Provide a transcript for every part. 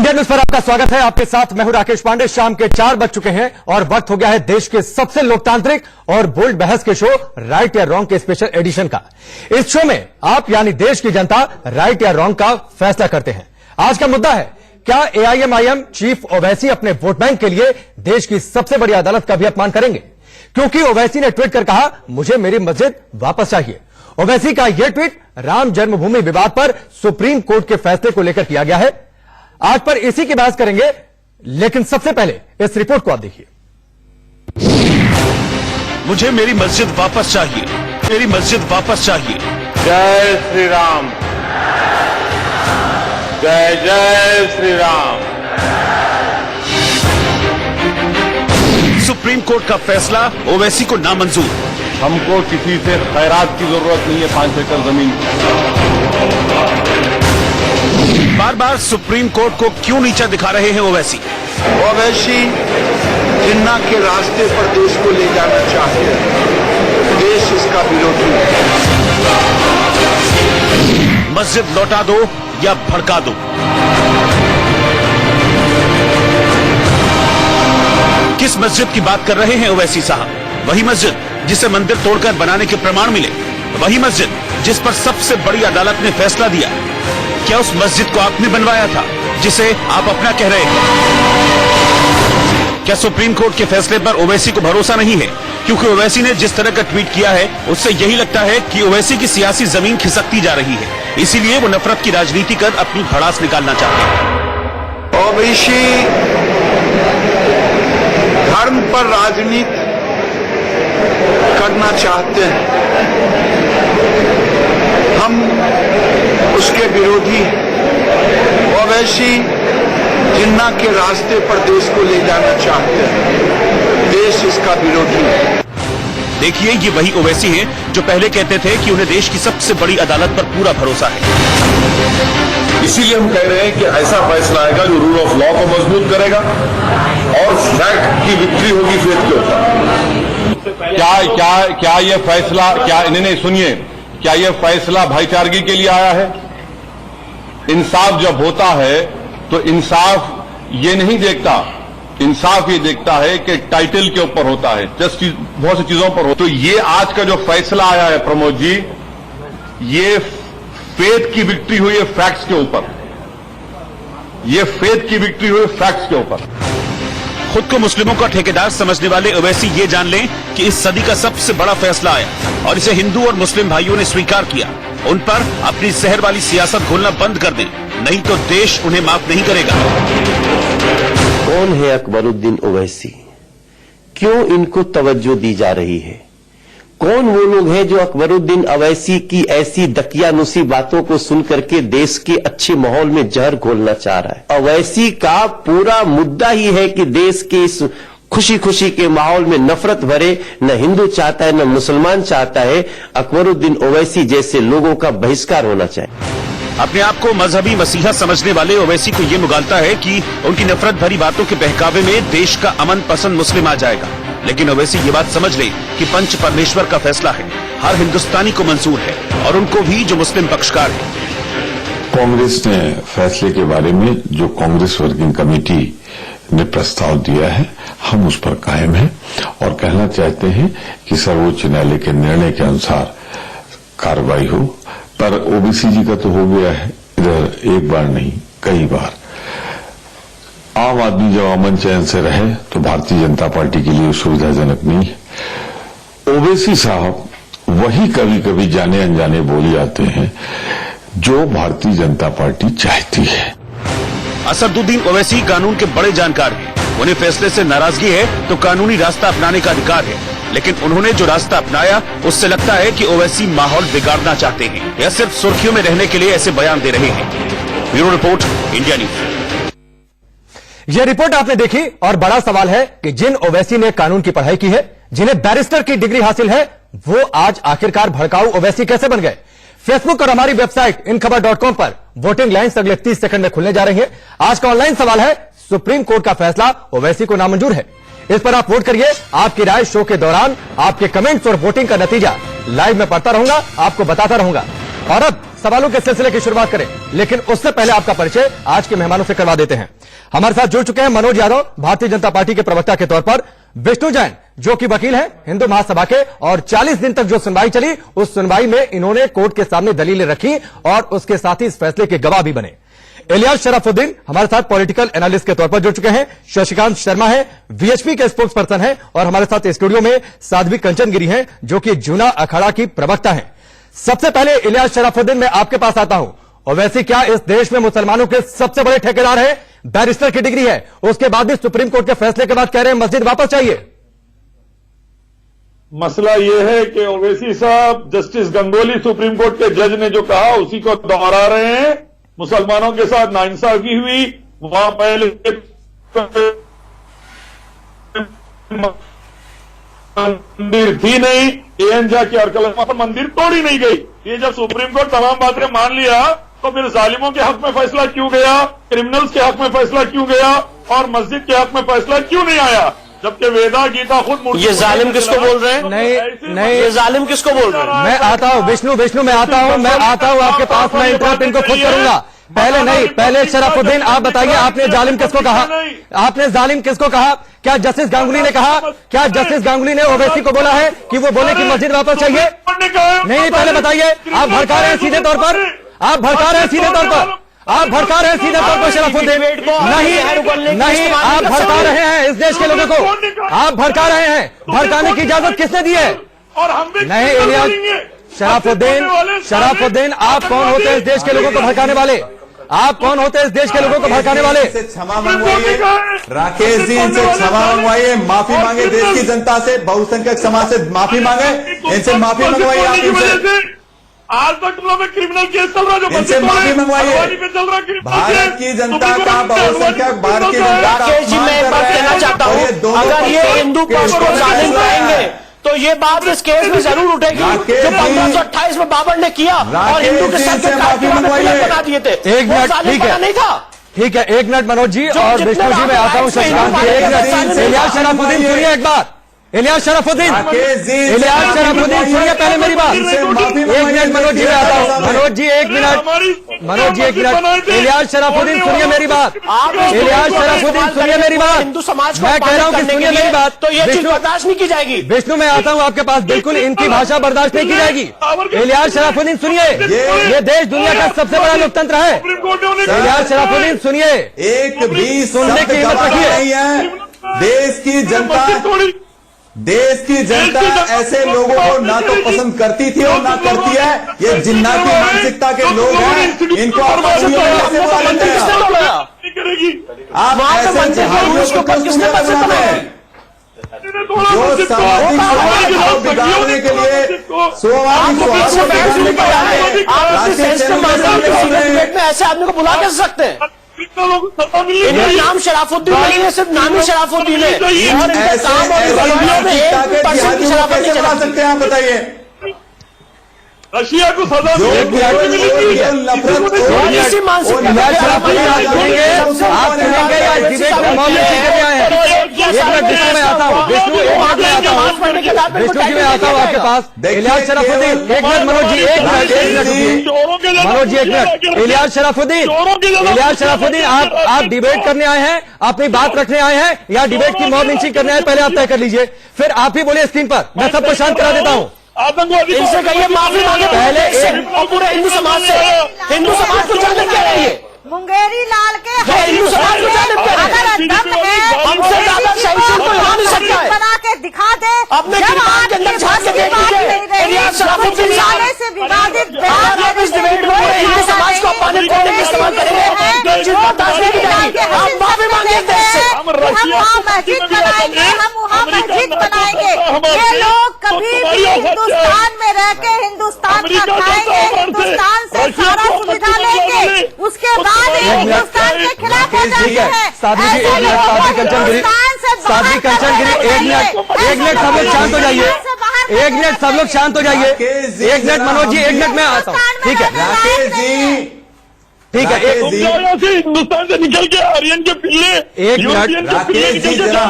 India news पर आपका स्वागत है। आपके साथ मैं हूं राकेश पांडे। शाम के 4 बज चुके हैं और वक्त हो गया है देश के सबसे लोकतांत्रिक और बोल्ड बहस के शो राइट या रॉन्ग के स्पेशल एडिशन का। इस शो में आप यानी देश की जनता राइट या रॉन्ग का फैसला करते हैं। आज का मुद्दा है, क्या एआईएमआईएम चीफ ओवैसी अपने वोट बैंक के लिए देश की सबसे बड़ी अदालत का भी अपमान करेंगे? क्योंकि ओवैसी ने ट्वीट कर कहा, मुझे मेरी मस्जिद वापस चाहिए। ओवैसी का यह ट्वीट राम जन्मभूमि विवाद पर सुप्रीम कोर्ट के फैसले को लेकर किया गया है। आज पर इसी की बहस करेंगे, लेकिन सबसे पहले इस रिपोर्ट को आप देखिए। मुझे मेरी मस्जिद वापस चाहिए, मेरी मस्जिद वापस चाहिए। जय श्री राम, जय जय श्री राम। सुप्रीम कोर्ट का फैसला ओवैसी को नामंजूर। हमको किसी से खैरात की जरूरत नहीं है। 5 एकड़ जमीन। बार बार सुप्रीम कोर्ट को क्यों नीचा दिखा रहे हैं ओवैसी? ओवैसी जिन्ना के रास्ते पर देश को ले जाना चाहते हैं, देश इसका विरोधी है। मस्जिद लौटा दो या भड़का दो। किस मस्जिद की बात कर रहे हैं ओवैसी साहब? वही मस्जिद जिसे मंदिर तोड़कर बनाने के प्रमाण मिले, वही मस्जिद जिस पर सबसे बड़ी अदालत ने फैसला दिया। क्या उस मस्जिद को आपने बनवाया था जिसे आप अपना कह रहे हैं? क्या सुप्रीम कोर्ट के फैसले पर ओवैसी को भरोसा नहीं है? क्योंकि ओवैसी ने जिस तरह का ट्वीट किया है, उससे यही लगता है कि ओवैसी की सियासी जमीन खिसकती जा रही है। इसीलिए वो नफरत की राजनीति कर अपनी भड़ास निकालना चाहते हैं। ओवैसी धर्म पर राजनीति करना चाहते हैं, हम उसके विरोधी। ओवैसी जिन्ना के रास्ते पर देश को ले जाना चाहते हैं, देश इसका विरोधी है। देखिए, ये वही ओवैसी हैं जो पहले कहते थे कि उन्हें देश की सबसे बड़ी अदालत पर पूरा भरोसा है। इसीलिए हम कह रहे हैं कि ऐसा फैसला आएगा जो रूल ऑफ लॉ को मजबूत करेगा और फैक्ट की विक्ट्री होगी फेथ के ऊपर। क्या ये फैसला, क्या इन्हें सुनिए, क्या ये फैसला भाईचारगी के लिए आया है? इंसाफ जब होता है तो इंसाफ ये नहीं देखता, इंसाफ ये देखता है कि टाइटल के ऊपर होता है, जस्ट बहुत सी चीजों पर हो। तो ये आज का जो फैसला आया है प्रमोद जी, ये फेथ की विक्ट्री हुई है फैक्ट्स के ऊपर। ये फेथ की विक्ट्री हुई फैक्ट्स के ऊपर। खुद को मुस्लिमों का ठेकेदार समझने वाले ओवैसी ये जान लें कि इस सदी का सबसे बड़ा फैसला आया और इसे हिंदू और मुस्लिम भाइयों ने स्वीकार किया। उन पर अपनी जहर वाली सियासत घोलना बंद कर दें, नहीं तो देश उन्हें माफ नहीं करेगा। कौन है अकबरुद्दीन ओवैसी? क्यों इनको तवज्जो दी जा रही है? कौन वो लोग हैं जो अकबरुद्दीन ओवैसी की ऐसी दकियानुसी बातों को सुन करके देश के अच्छे माहौल में जहर घोलना चाह रहा है? ओवैसी का पूरा मुद्दा ही है कि देश के इस खुशी खुशी के माहौल में नफरत भरे, न हिंदू चाहता है न मुसलमान चाहता है। अकबरुद्दीन ओवैसी जैसे लोगों का बहिष्कार होना चाहिए। अपने आप को मजहबी मसीहा समझने वाले ओवैसी को ये मुगालता है कि उनकी नफरत भरी बातों के बहकावे में देश का अमन पसंद मुस्लिम आ जाएगा। लेकिन ओवैसी ये बात समझ ले कि पंच परमेश्वर का फैसला है, हर हिंदुस्तानी को मंजूर है और उनको भी जो मुस्लिम पक्षकार है। कांग्रेस ने फैसले के बारे में जो कांग्रेस वर्किंग कमेटी ने प्रस्ताव दिया है, हम उस पर कायम हैं और कहना चाहते हैं कि सर्वोच्च न्यायालय के निर्णय के अनुसार कार्रवाई हो। पर ओबीसी जी का तो हो गया है, इधर एक बार नहीं कई बार। आम आदमी जब अमन चैन से रहे तो भारतीय जनता पार्टी के लिए सुविधाजनक नहीं है। ओवैसी साहब वही कभी कभी जाने अनजाने बोल जाते हैं जो भारतीय जनता पार्टी चाहती है। असदुद्दीन ओवैसी कानून के बड़े जानकार हैं। उन्हें फैसले से नाराजगी है तो कानूनी रास्ता अपनाने का अधिकार है, लेकिन उन्होंने जो रास्ता अपनाया उससे लगता है कि ओवैसी माहौल बिगाड़ना चाहते हैं या सिर्फ सुर्खियों में रहने के लिए ऐसे बयान दे रहे हैं। Bureau report, India news. यह रिपोर्ट आपने देखी और बड़ा सवाल है कि जिन ओवैसी ने कानून की पढ़ाई की है, जिन्हें बैरिस्टर की डिग्री हासिल है, वो आज आखिरकार भड़काऊ ओवैसी कैसे बन गए? फेसबुक और हमारी वेबसाइट inkhbar.com पर वोटिंग लाइन्स अगले 30 सेकंड में खुलने जा रही है। आज का ऑनलाइन सवाल है, सुप्रीम कोर्ट का फैसला ओवैसी को नामंजूर है। इस पर आप वोट करिए। आपकी राय शो के दौरान आपके कमेंट्स और वोटिंग का नतीजा लाइव में पढ़ता रहूंगा, आपको बताता रहूंगा। और अब सवालों के सिलसिले की शुरुआत करें, लेकिन उससे पहले आपका परिचय आज के मेहमानों से करवा देते हैं। हमारे साथ जुड़ चुके हैं मनोज यादव, भारतीय जनता पार्टी के प्रवक्ता के तौर पर, विष्णु जैन जो कि वकील हैं हिंदू महासभा के, और 40 दिन तक जो सुनवाई चली उस सुनवाई में इन्होंने कोर्ट के सामने दलीलें रखी और उसके साथ ही इस फैसले के गवाह भी बने। इलियास शराफुद्दीन हमारे साथ पॉलिटिकल एनालिस्ट के तौर पर जुड़ चुके हैं। शशिकांत शर्मा है, वीएचपी के स्पोक्स पर्सन है, और हमारे साथ स्टूडियो में साध्वी कंचन गिरी हैं जो कि जूना अखाड़ा की प्रवक्ता हैं। सबसे पहले इलियास शराफुद्दीन मैं आपके पास आता हूं, और वैसे क्या इस देश में मुसलमानों के सबसे बड़े ठेकेदार है, बैरिस्टर की डिग्री है, उसके बाद भी सुप्रीम कोर्ट के फैसले के बाद कह रहे हैं मस्जिद वापस चाहिए। मसला यह है कि ओवैसी साहब, जस्टिस गंगोली सुप्रीम कोर्ट के जज ने जो कहा उसी को दोहरा रहे हैं। मुसलमानों के साथ नाइंसाफी हुई, वहां पहले मंदिर थी नहीं, एएनजा की और मंदिर तोड़ी नहीं गई। ये जब सुप्रीम कोर्ट तमाम बातें मान लिया तो फिर जालिमों के हक में फैसला क्यों गया, क्रिमिनल्स के हक में फैसला क्यों गया, और मस्जिद के हक में फैसला क्यों नहीं आया? जबकि वेदा गीता खुद ये जालिम किसको बोल रहे हैं? नहीं, ये जालिम किसको बोल रहे हैं? मैं आता हूं विष्णु, मैं आता हूं आपके पास, मैं इंटरप्ट इनको खुद करूंगा। पहले शराफुद्दीन आप बताइए, आपने जालिम किसको कहा? आपने जालिम किसको कहा? क्या जस्टिस गांगुली ने कहा? क्या जस्टिस गांगुली ने ओवैसी को बोला है कि वो बोले कि मस्जिद वापस चाहिए? नहीं, पहले बताइए। आप भड़का रहे हैं सीधे तौर पर, आप भड़का रहे हैं सीधे तौर पर, आप भड़का रहे हैं सीधे तौर पर शराफुद्दीन। नहीं, आप भड़का रहे हैं इस देश के लोगों को, आप भड़का रहे हैं। भड़काने की इजाजत किसने दी है? नहीं इलियास शराफुद्दीन, आप कौन होते हैं इस देश के लोगों को भड़काने वाले? आप कौन होते हैं इस देश के लोगों को भड़काने वाले? क्षमा मंगवाइए राकेश जी, इनसे क्षमा मंगवाइए, माफी मांगे देश की जनता से, बहुसंख्यक समाज से माफी मांगे, इनसे माफी मंगवाइए। आप इनसे आज तक में क्रिमिनल केस चल रहा, जो इनसे माफी मंगवाइए। भारत की जनता का बहुसंख्यक, भारत की जनता का जी, मैं एक बात कहना चाहता हूँ, अगर ये हिंदू पक्ष को जालिम कहेंगे तो ये बात इस केस में जरूर उठेगी जो 1528 में बाबर ने किया और हिंदू के सर पे बना दिए थे। एक मिनट, ठीक है, नहीं था, ठीक है, एक मिनट मनोज जी और विष्णु जी, मैं आता हूं शशिकांत जी, एक मिनट। इलियास शराफुद्दीन सुनिए एक बार, इलियास शराफुद्दीन सुनिए पहले मेरी बात। एक मिनट मनोज जी, मैं आता हूँ। मनोज जी एक मिनट, इलियास शराफुद्दीन सुनिए मेरी बात, इलियास शराफुद्दीन सुनिए मेरी बात। हिंदू समाज मैं कह रहा हूँ कि सुनिए मेरी बात, तो ये चीज बर्दाश्त नहीं की जाएगी। विष्णु मैं आता हूँ आपके पास, बिल्कुल इनकी भाषा बर्दाश्त नहीं की जाएगी। इलियास शराफुद्दीन सुनिए, ये देश दुनिया का सबसे बड़ा लोकतंत्र है। इलियास शराफुद्दीन सुनिए, एक भी सुनने की हिम्मत रखिए। नहीं है। देश की जनता ऐसे लोगों को ना तो पसंद करती थी और ना करती है। ये जिन्ना की मानसिकता के लोग हैं, इनको आप ऐसे बुला लेते हैं। आप ऐसे जिहादियों को क्यों बनाते हैं? जो सामाजिक भाव बिगाड़ने के लिए ऐसे आदमी को बुला कैसे सकते हैं? इनका नाम शराफुद्दीन नहीं है, सिर्फ नाम ही शराफुद्दीन है, और इनका काम और शराफत नहीं चला सकते हैं। आप बताइए, रशिया को सजा विष्णु जी मैं आता हूँ आपके पास। इलियास शराफुद्दीन एक मिनट, मनोज जी एक मिनट, इलियास शराफुद्दीन आप डिबेट करने आए हैं, अपनी बात रखने आए हैं, या डिबेट की मॉब लिंचिंग करने आए? पहले आप तय कर लीजिए, फिर आप ही बोलिए स्क्रीन पर, मैं सबको शांत करा देता हूँ। इनसे कहिए माफी मांगे पहले और पूरे हिंदू समाज से। हिंदू समाज को जालिम कह रही है, मुंगेरी लाल के हिंदू समाज को जालिम कह रही है। हमसे ज्यादा सैंक्शन कोई हो नहीं सकता है। बना के दिखा दे, अपने किरदार के अंदर झांक के देख लीजिए। इलियास शराफुद्दीन से विवादित इस डिबेट में पूरे हिंदू समाज को अपने कोने में इस्तेमाल करेंगे, जिस बर्दाश्त नहीं की जाएगी। आप माफी मांगे देश से, हम वहाँ मस्जिद बनाएंगे, हम वहाँ मस्जिद बनाएंगे। ये लोग कभी भी हिंदुस्तान में रह के हिंदुस्तान का खाएंगे, हिंदुस्तान से सारा सुविधा लेंगे, उसके बाद हिंदुस्तान के खिलाफ हो जाते हैं। साध्वी कंचन गिरी एक मिनट सब लोग शांत हो जाइए, एक मिनट सब लोग शांत हो जाइए, एक मिनट मनोज जी, एक मिनट में आता हूँ, ठीक है। राकेश जी ठीक है, राकेश जी, हिंदुस्तान से निकल के आर्यन के पिल्ले, एक मिनट, राकेश जी जरा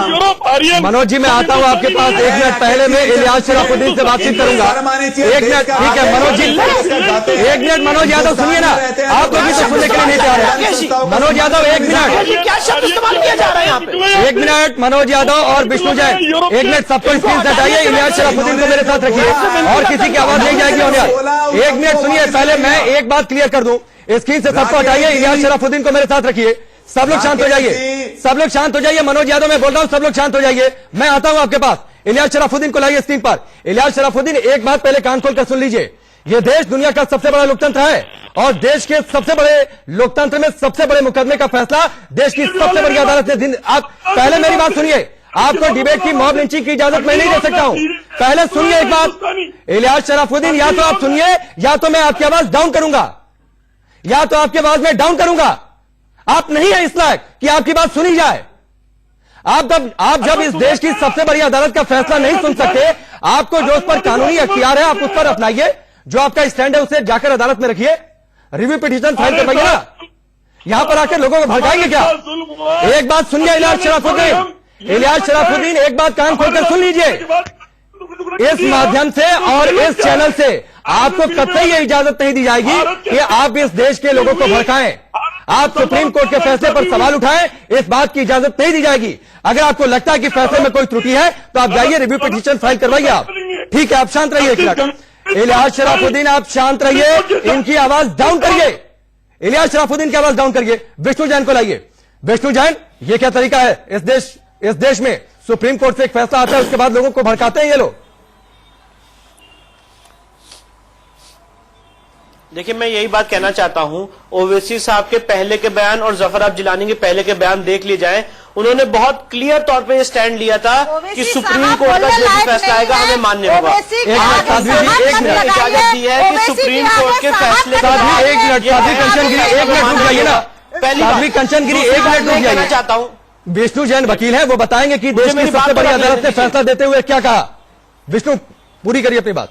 मनोज जी मैं आता हूं आपके पास। 1 मिनट पहले मैं इलियास शराफुद्दीन से बातचीत करूंगा। 1 मिनट, ठीक है मनोज जी, 1 मिनट मनोज यादव सुनिए ना, आप लोग भी तो सुनने के लिए नहीं तैयार है। मनोज यादव 1 मिनट, क्या शब्द इस्तेमाल किया जा रहा है यहाँ पे? 1 मिनट मनोज यादव और विष्णु जैन, 1 मिनट सबको स्क्रीन से हटाइए। इलियास शराफुद्दीन को मेरे साथ रखिए और किसी की आवाज नहीं जाएगी। और 1 मिनट सुनिए, पहले मैं एक बात क्लियर कर दूं, स्क्रीन से सबको हटाइए। इलियास शराफुद्दीन को मेरे साथ रखिए। सब लोग शांत हो जाइए, सब लोग शांत हो जाइए। मनोज यादव मैं बोल रहा हूं, सब लोग शांत हो जाइए। मैं आता हूं आपके पास। इलियास शराफुद्दीन को लाइए स्क्रीन पर। इलियास शराफुद्दीन एक बात पहले कान खोलकर सुन लीजिए। यह देश दुनिया का सबसे बड़ा लोकतंत्र है और देश के सबसे बड़े लोकतंत्र में सबसे बड़े मुकदमे का फैसला देश की सबसे बड़ी अदालत ने आप पहले मेरी बात सुनिए। आपको डिबेट की, मॉब लिंचिंग की इजाजत मैं नहीं दे सकता हूं। पहले सुनिए एक बात। इलियास शराफुद्दीन या तो आप सुनिए या तो मैं आपकी आवाज डाउन करूंगा, या तो आपकी आवाज में डाउन करूंगा। आप नहीं है इस लायक कि आपकी बात सुनी जाए। आप जब इस देश की सबसे बड़ी अदालत का फैसला नहीं सुन सकते, आपको जो उस पर कानूनी अख्तियार है आप उस पर अपनाइए। जो आपका स्टैंड है उसे जाकर अदालत में रखिए, रिव्यू पिटीशन फाइल करवाइए ना। यहां पर आकर लोगों को भड़काएंगे क्या? एक बात सुनिए इलियास शराफुद्दीन, इलियास शराफुद्दीन एक बात कान खोलकर सुन लीजिए। इस माध्यम से और इस चैनल से आपको कतई ये इजाजत नहीं दी जाएगी कि आप इस देश के लोगों को भड़काएं, आप सुप्रीम कोर्ट के फैसले पर सवाल उठाएं। इस बात की इजाजत नहीं दी जाएगी। अगर आपको लगता है कि फैसले में कोई त्रुटि है तो आप जाइए, रिव्यू पिटीशन फाइल करवाइए आप। ठीक है, आप शांत रहिए। एक मिनट इलियास शराफुद्दीन आप शांत रहिए, इनकी आवाज डाउन करिए। इलियास शराफुद्दीन की आवाज डाउन करिए। विष्णु जैन को लाइए। विष्णु जैन, ये क्या तरीका है? इस देश में सुप्रीम कोर्ट से एक फैसला आता है, उसके बाद लोगों को भड़काते हैं ये लोग। देखिए, मैं यही बात कहना चाहता हूं, ओवैसी साहब के पहले के बयान और जफर अब्द जिलानी के पहले के बयान देख लिए जाएं। उन्होंने बहुत क्लियर तौर पे ये स्टैंड लिया था कि सुप्रीम कोर्ट का जो भी फैसला आएगा हमें मान्य होगा। इजाजत दी है कि सुप्रीम कोर्ट के फैसले का एक मिनट रुक जाइए ना। पहली कंचनगिरी 1 मिनट रुक जाइए। चाहता हूं विष्णु जैन वकील है, वो बताएंगे कि देश की सबसे बड़ी अदालत ने फैसला देते हुए क्या कहा। विष्णु पूरी करिए अपनी बात।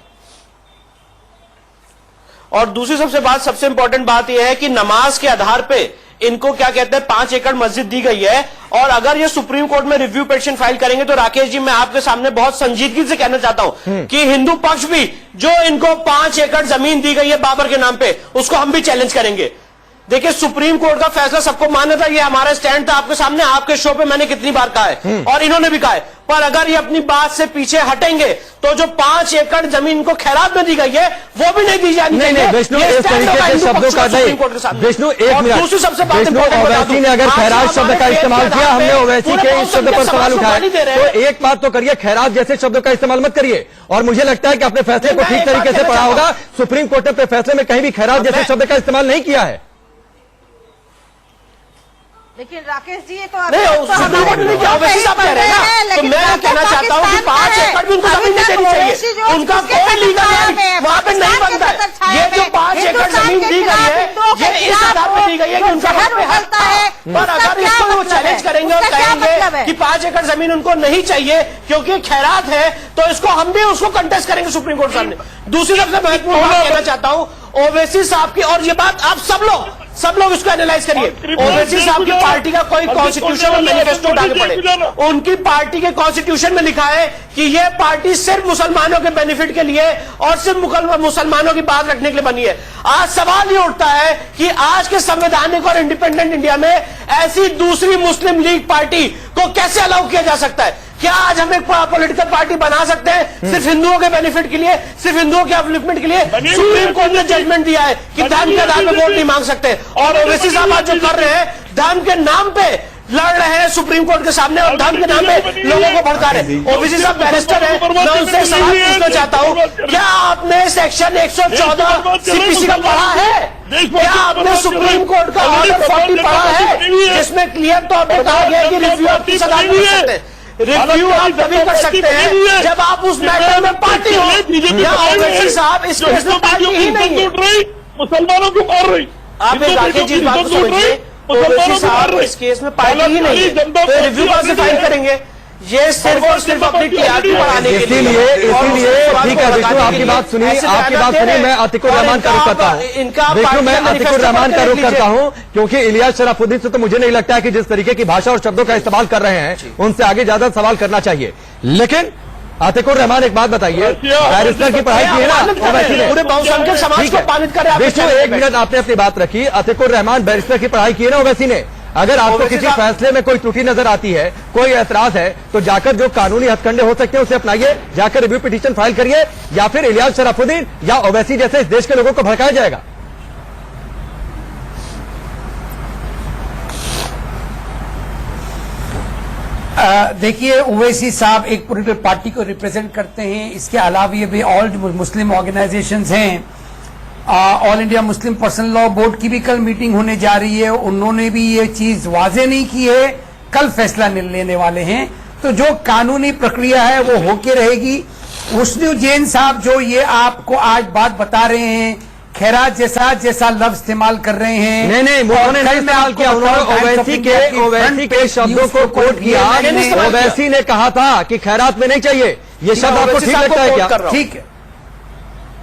और दूसरी सबसे इंपॉर्टेंट बात यह है कि नमाज के आधार पे इनको क्या कहते हैं 5 एकड़ मस्जिद दी गई है। और अगर ये सुप्रीम कोर्ट में रिव्यू पिटीशन फाइल करेंगे तो राकेश जी, मैं आपके सामने बहुत संजीदगी से कहना चाहता हूं कि हिंदू पक्ष भी जो इनको 5 एकड़ जमीन दी गई है बाबर के नाम पे, उसको हम भी चैलेंज करेंगे। देखिए, सुप्रीम कोर्ट का फैसला सबको मान्य था, ये हमारा स्टैंड था आपके सामने, आपके शो पे मैंने कितनी बार कहा है और इन्होंने भी कहा है। पर अगर ये अपनी बात से पीछे हटेंगे तो जो 5 एकड़ जमीन को खैरात में दी गई है वो भी नहीं दी जानी चाहिए। नहीं विष्णु, इस तरीके के शब्दों का नहीं। विष्णु एक मिनट, दूसरी सबसे विष्णु ओवैसी ने अगर खैरात शब्द का इस्तेमाल किया, हमने ओवैसी के इस शब्द पर सवाल उठाए, तो एक बात तो करिए, खैरात जैसे शब्दों का इस्तेमाल मत करिए। और मुझे लगता है कि अपने फैसले को ठीक तरीके से पढ़ा होगा। सुप्रीम कोर्ट ने अपने फैसले में कहीं भी खैरात जैसे शब्द का इस्तेमाल नहीं किया है। लेकिन राकेश जी, ये तो नहीं क्या ओवैसी साहब कह रहे हैं ना, तो मैं कहना चाहता हूं कि 5 एकड़ भी उनको जमीन नहीं देनी चाहिए। उनका कोई लीगल राइट वहां पे नहीं बनता है। ये जो 5 एकड़ जमीन दी गई है ये इस आधार पर दी गई है कि उनका हक है। पर अगर इसको वो चैलेंज करेंगे और कहेंगे कि 5 एकड़ जमीन उनको नहीं चाहिए क्योंकि खैरात है, तो इसको हम भी उसको कंटेस्ट करेंगे सुप्रीम कोर्ट सामने। दूसरी सबसे महत्वपूर्ण बात कहना चाहता हूं ओवैसी साहब की, और ये बात आप सब लोग इसको एनालाइज करिए। ओवैसी साहब की पार्टी का कोई कॉन्स्टिट्यूशन और मैनिफेस्टो उठा के पड़े, उनकी पार्टी के कॉन्स्टिट्यूशन में लिखा है कि यह पार्टी सिर्फ मुसलमानों के बेनिफिट के लिए और सिर्फ मुसलमानों की बात रखने के लिए बनी है। आज सवाल ये उठता है कि आज के संवैधानिक और इंडिपेंडेंट इंडिया में ऐसी दूसरी मुस्लिम लीग पार्टी को कैसे अलाउ किया जा सकता है? क्या आज हम एक पॉलिटिकल पार्टी बना सकते हैं सिर्फ हिंदुओं के बेनिफिट के लिए, सिर्फ हिंदुओं के अपलिफ्टमेंट के लिए? सुप्रीम कोर्ट ने जजमेंट दिया है कि धर्म के आधार पर वोट नहीं मांग सकते। और ओवैसी साहब आज जो कर रहे हैं, धर्म के नाम पे लड़ रहे हैं सुप्रीम कोर्ट के सामने और धर्म के नाम पे लोगों को भड़का रहे हैं। ओवैसी साहब बैरिस्टर है, मैं उनसे सवाल पूछना चाहता हूं, क्या आपने सेक्शन 114 सीपीसी का पढ़ा है? क्या आपने सुप्रीम कोर्ट का ऑर्डर 40 पढ़ा है जिसमें क्लियर तौर पर कहा गया है कि रिव्यू आप किस आधार पर कर सकते हैं? रिव्यू आप तभी कर सकते हैं जब आप उस मैटर में पार्टी हो। या ओवैसी साहब इस केस में पार्टी ही नहीं है, मुसलमानों को मार रही। आप एक राकेश जी बात समझिए, ओवैसी साहब इस केस में पार्टी ही नहीं है, तो रिव्यू कहाँ से फाइल करेंगे? ये सिर्फ और सिर्फ अपनी टीआरपी बढ़ाने के लिए। इसीलिए ठीक है विष्णु, आपकी बात सुनी, मैं अतिकुर रहमान का रुख करता हूँ। विष्णु, मैं अतिकुर रहमान का रुख करता हूँ, क्योंकि इलियास शराफुद्दीन से तो मुझे नहीं लगता है कि जिस तरीके की भाषा और शब्दों का इस्तेमाल कर रहे हैं उनसे आगे ज्यादा सवाल करना चाहिए। लेकिन अतिकुर रहमान, एक बात बताइए, बैरिस्टर की पढ़ाई की है ना ओवैसी ने, पूरे बहुसंख्यक समाज को पालित करे। विष्णु, एक मिनट, आपने अपनी बात रखी। अतिकुर रहमान बैरिस्टर की पढ़ाई की है ना ओवैसी ने। अगर आपको किसी फैसले में कोई त्रुटि नजर आती है, कोई ऐतराज है, तो जाकर जो कानूनी हथकंडे हो सकते हैं उसे अपनाइए, जाकर रिव्यू पिटीशन फाइल करिए, या फिर इलियास शराफुद्दीन या ओवैसी जैसे इस देश के लोगों को भड़काया जाएगा। देखिए, ओवैसी साहब एक पॉलिटिकल पार्टी को रिप्रेजेंट करते हैं। इसके अलावा ये भी ऑल मुस्लिम ऑर्गेनाइजेशंस हैं। All India Muslim personal law board की भी कल मीटिंग होने जा रही है, उन्होंने भी ये चीज वाजे नहीं की है, कल फैसला लेने वाले हैं। तो जो कानूनी प्रक्रिया है वो होके रहेगी। विष्णु जैन साहब जो ये आपको आज बात बता रहे हैं, खैरात जैसा लफ्ज इस्तेमाल कर रहे हैं। नहीं, उन्होंने नहीं इस्तेमाल किया, उन्होंने ओवैसी के शब्दों को कोट किया। ओवैसी ने कहा था कि खैरात में नहीं चाहिए। ये शब्द आपको ठीक लगता है क्या? ठीक है,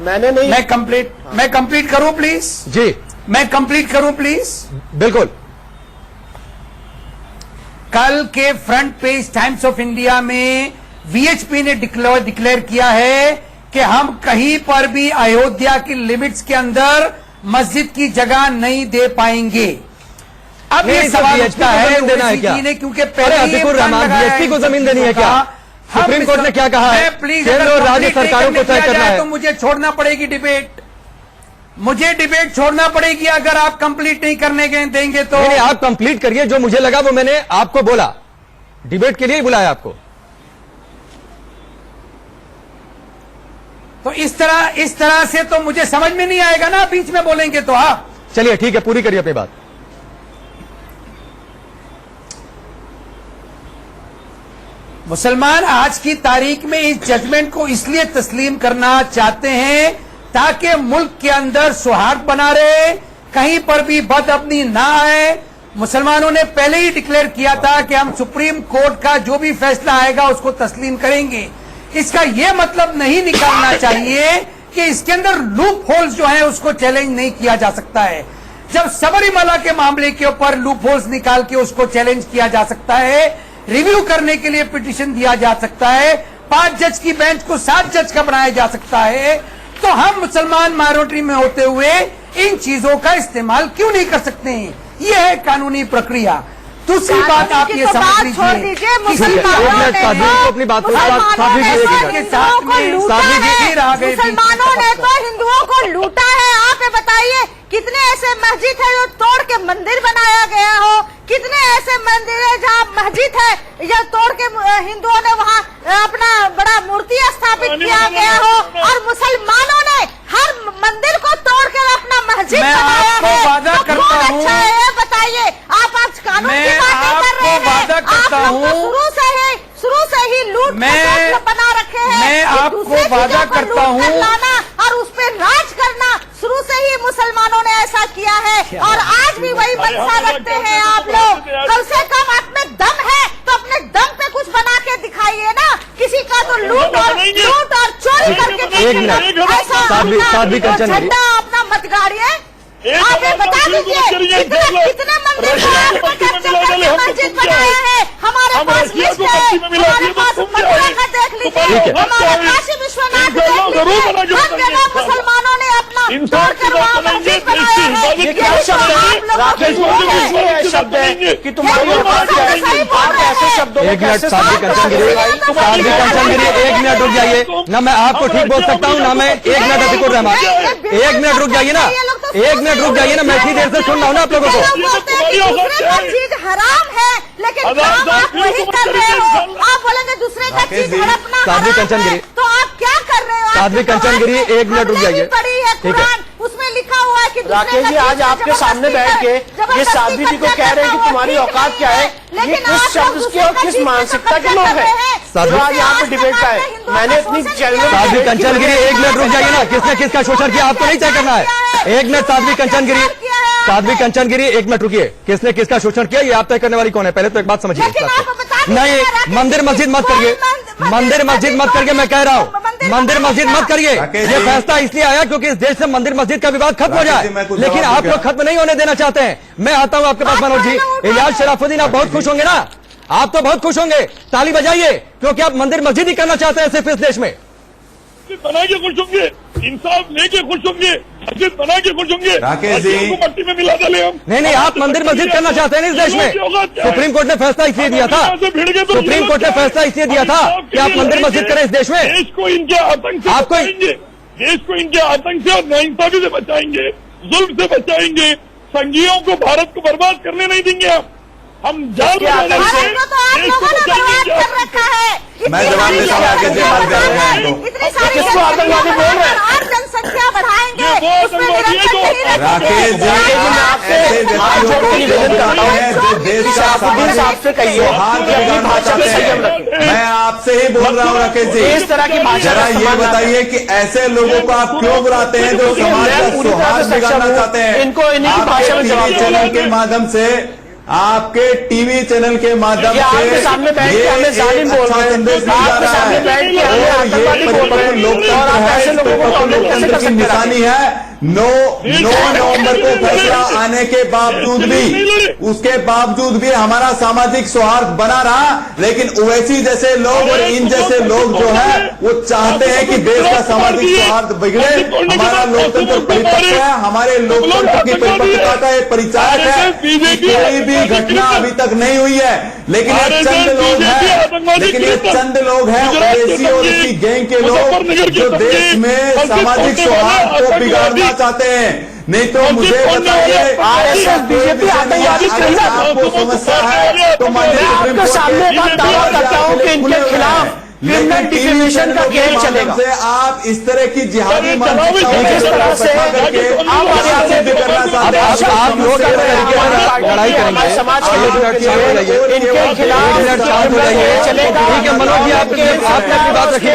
मैंने नहीं। मैं कंप्लीट करूं प्लीज? जी, मैं कंप्लीट करूं प्लीज? बिल्कुल। कल के front page times of India में वीएचपी ने डिक्लेयर किया है कि हम कहीं पर भी अयोध्या की लिमिट्स के अंदर मस्जिद की जगह नहीं दे पाएंगे। अब ये सवाल उठता है ओवैसी जी ने, क्योंकि पहले अतिकुर रहमान बीएसपी को जमीन देनी है क्या? सुप्रीम कोर्ट ने क्या कहा है? प्लीज, केंद्र और राज्य सरकारों को तय करना है। तो मुझे छोड़ना पड़ेगी डिबेट, मुझे डिबेट छोड़ना पड़ेगी अगर आप कंप्लीट नहीं करने देंगे तो। नहीं, आप कंप्लीट करिए। जो मुझे लगा वो मैंने आपको बोला, डिबेट के लिए ही बुलाया आपको। तो इस तरह से तो मुझे समझ में नहीं आएगा ना, बीच में बोलेंगे तो। हाँ, चलिए ठीक है, पूरी करिए अपनी बात। मुसलमान आज की तारीख में इस जजमेंट को इसलिए तस्लीम करना चाहते हैं ताकि मुल्क के अंदर सौहार्द बना रहे, कहीं पर भी बदअमनी ना आए। मुसलमानों ने पहले ही डिक्लेयर किया था कि हम सुप्रीम कोर्ट का जो भी फैसला आएगा उसको तस्लीम करेंगे। इसका यह मतलब नहीं निकालना चाहिए कि इसके अंदर लूप होल्स जो है उसको चैलेंज नहीं किया जा सकता है। जब सबरीमाला के मामले के ऊपर लूप होल्स निकाल के उसको चैलेंज किया जा सकता है, रिव्यू करने के लिए पिटीशन दिया जा सकता है, 5 जज की बेंच को 7 जज का बनाया जा सकता है, तो हम मुसलमान माइनॉरिटी में होते हुए इन चीजों का इस्तेमाल क्यों नहीं कर सकते हैं? यह है कानूनी प्रक्रिया। दूसरी बात आप ये समझ लीजिए, मुसलमानों ने तो हिंदुओं को लूटा है। आप ये बताइए, कितने ऐसे मस्जिद है जो तोड़ के मंदिर बनाया गया हो, कितने ऐसे मंदिर है जहाँ मस्जिद है या तोड़ के हिंदुओं ने वहाँ अपना बड़ा मूर्ति स्थापित किया गया हो, और मुसलमानों ने हर मंदिर को तोड़ के अपना मस्जिद बनाया है। तो कौन अच्छा है ये बताइए? आप आज कानून की बातें कर रहे हैं। आप लोग शुरू से ही लूट बना रखे हैं। मैं आपको वादा करता हूँ, और उस पर राज करना शुरू से ही मुसलमानों ने ऐसा किया है, और आज भी वही मंशा रखते हैं आप लोग। कम से कम आप में दम है तो अपने दम पे कुछ बना के दिखाइए ना। किसी का तो लूट और चोरी करके झंडा अपना मत गाड़िए। आप ये बता दीजिए कितने मंदिर को आपने मस्जिद बनाया है? हमारे पास लिस्ट है, हमारे पास मथुरा का देख लीजिए, हमारे काशी विश्वनाथ देख लीजिए, हर जगह मुसलमानों ने अपना तोड़कर वहाँ मस्जिद बनाया है। ये क्या शब्द है राकेश जी? ये शब्द है कि तुम्हारी आप ऐसे शब्दों में कैसे? साध्वी कंचन गिरी, 1 मिनट रुक जाइए ना। मैं आपको ठीक बोल सकता हूँ ना। मैं 1 मिनट अतिकुर रहमान, 1 मिनट रुक जाइए ना, 1 मिनट रुक जाइए ना। मैं इतनी देर से सुन रहा हूँ ना आप लोगों को। चीज हराम है, लेकिन काम आप वही कर रहे हो। आप बोलेंगे दूसरे का चीज हड़पना साध्वी कंचन गिरी, तो आप क्या कर रहे हो? साध्वी कंचन गिरी, 1 मिनट रुक जाइए। पढ़ी है कुरान, उसमें लिखा हुआ है कि राकेश जी आज आपके सामने बैठ के ये साध्वी जी को कह रहे हैं कि तुम्हारी औकात क्या है, ये किस शब्द की और किस मानसिकता के लोग हैं जो आज यहाँ पे डिबेट का है? मैंने इतनी साध्वी कंचन गिरी, 1 मिनट रुक जाइए ना। किसने किसका शोषण किया आपको नहीं तय करना है। 1 मिनट साध्वी कंचन गिरी, 1 मिनट रुकिए। किसने किसका शोषण किया ये आप तय करने वाली कौन है? पहले तो एक बात समझिए। नहीं, मंदिर मस्जिद मत करिए, मंदिर मस्जिद मत करिए, मैं कह रहा हूँ मंदिर मस्जिद मत करिए। ये फैसला इसलिए आया क्योंकि इस देश से मंदिर मस्जिद का विवाद खत्म हो जाए, लेकिन आप लोग खत्म नहीं होने देना चाहते हैं। मैं आता हूँ आपके पास मनोज जी। इलियास शराफुद्दीन, आप बहुत खुश होंगे ना, आप तो बहुत खुश होंगे, ताली बजाइए, क्योंकि आप मंदिर मस्जिद ही करना चाहते हैं सिर्फ इस देश में। बना के खुश होंगे, इंसाफ लेके खुश होंगे, मस्जिद बना के खुश होंगे, राकेश जी मट्टी में मिला डाले हम। नहीं, आप मंदिर मस्जिद करना चाहते हैं इस देश में। सुप्रीम कोर्ट ने फैसला इसलिए दिया था, सुप्रीम कोर्ट ने फैसला इसलिए दिया था कि आप मंदिर मस्जिद करें इस देश में। देश को इनके आतंक से बचाएंगे, देश को इनके आतंक से और नाइंसाफी से बचाएंगे, जुल्म से बचाएंगे, संघियों को, भारत को बर्बाद करने नहीं देंगे हम जाल में भारत को तो आप लोगों ने बर्बाद कर रखा है। मैं जवाब देता हूँ आगे से बात कर रहे हैं तो इतनी सारी आतंकवादी बोल रहे हैं और जनसंख्या बढ़ाएंगे, उसमें निरंतर नहीं रखेंगे। राकेश जी, ऐसे व्यक्तियों को निवेदन करता हूँ जो देश का सौहार्द बिगाड़ना चाहते हैं। मैं आपसे ही बोल रहा हूँ राकेश जी, इस तरह की भाषा जरा ये बताइए कि ऐसे लोगों को आप क्यों बुलाते हैं जो समाज का सौहार्द बिगाड़ना चाहते हैं। इनको टीवी चैनल के माध्यम से, आपके टीवी चैनल के माध्यम से ये अच्छा संदेश दिया जा रहा है और ये परिपक्व लोकतंत्र है, इस परिपक्व लोकतंत्र की निशानी है। 9 नवंबर को फैसला आने के बावजूद भी, उसके बावजूद भी हमारा सामाजिक सौहार्द बना रहा, लेकिन ओवैसी जैसे लोग और इन जैसे लोग जो है वो चाहते हैं कि देश का सामाजिक सौहार्द बिगड़े। हमारा लोकतंत्र परिपक्व है, हमारे लोकतंत्र की परिपक्वता का एक परिचायक है। कोई भी घटना अभी तक नहीं हुई है, लेकिन ये चंद लोग हैं, लेकिन ये चंद लोग हैं ओवैसी और इसी गैंग के लोग जो देश में सामाजिक सौहार्द को बिगाड़ना चाहते हैं। नहीं तो मुझे बताइए, आरएसएस बीजेपी आतंकवादी आपको समस्या है तो माननीय सुप्रीम कोर्ट सामने दावा करता हूं कि इनके खिलाफ लेकिन डिफेमेशन का खेल चलेगा से आप इस तरह की जिहादी मानसिकताओं किस तरह से आप सिद्ध करना चाहते हैं। आप लोग लड़ाई करेंगे, समाज के लोग इनके खिलाफ शांत हो जाइए। ठीक है मनोज जी, आपने अपनी बात रखी,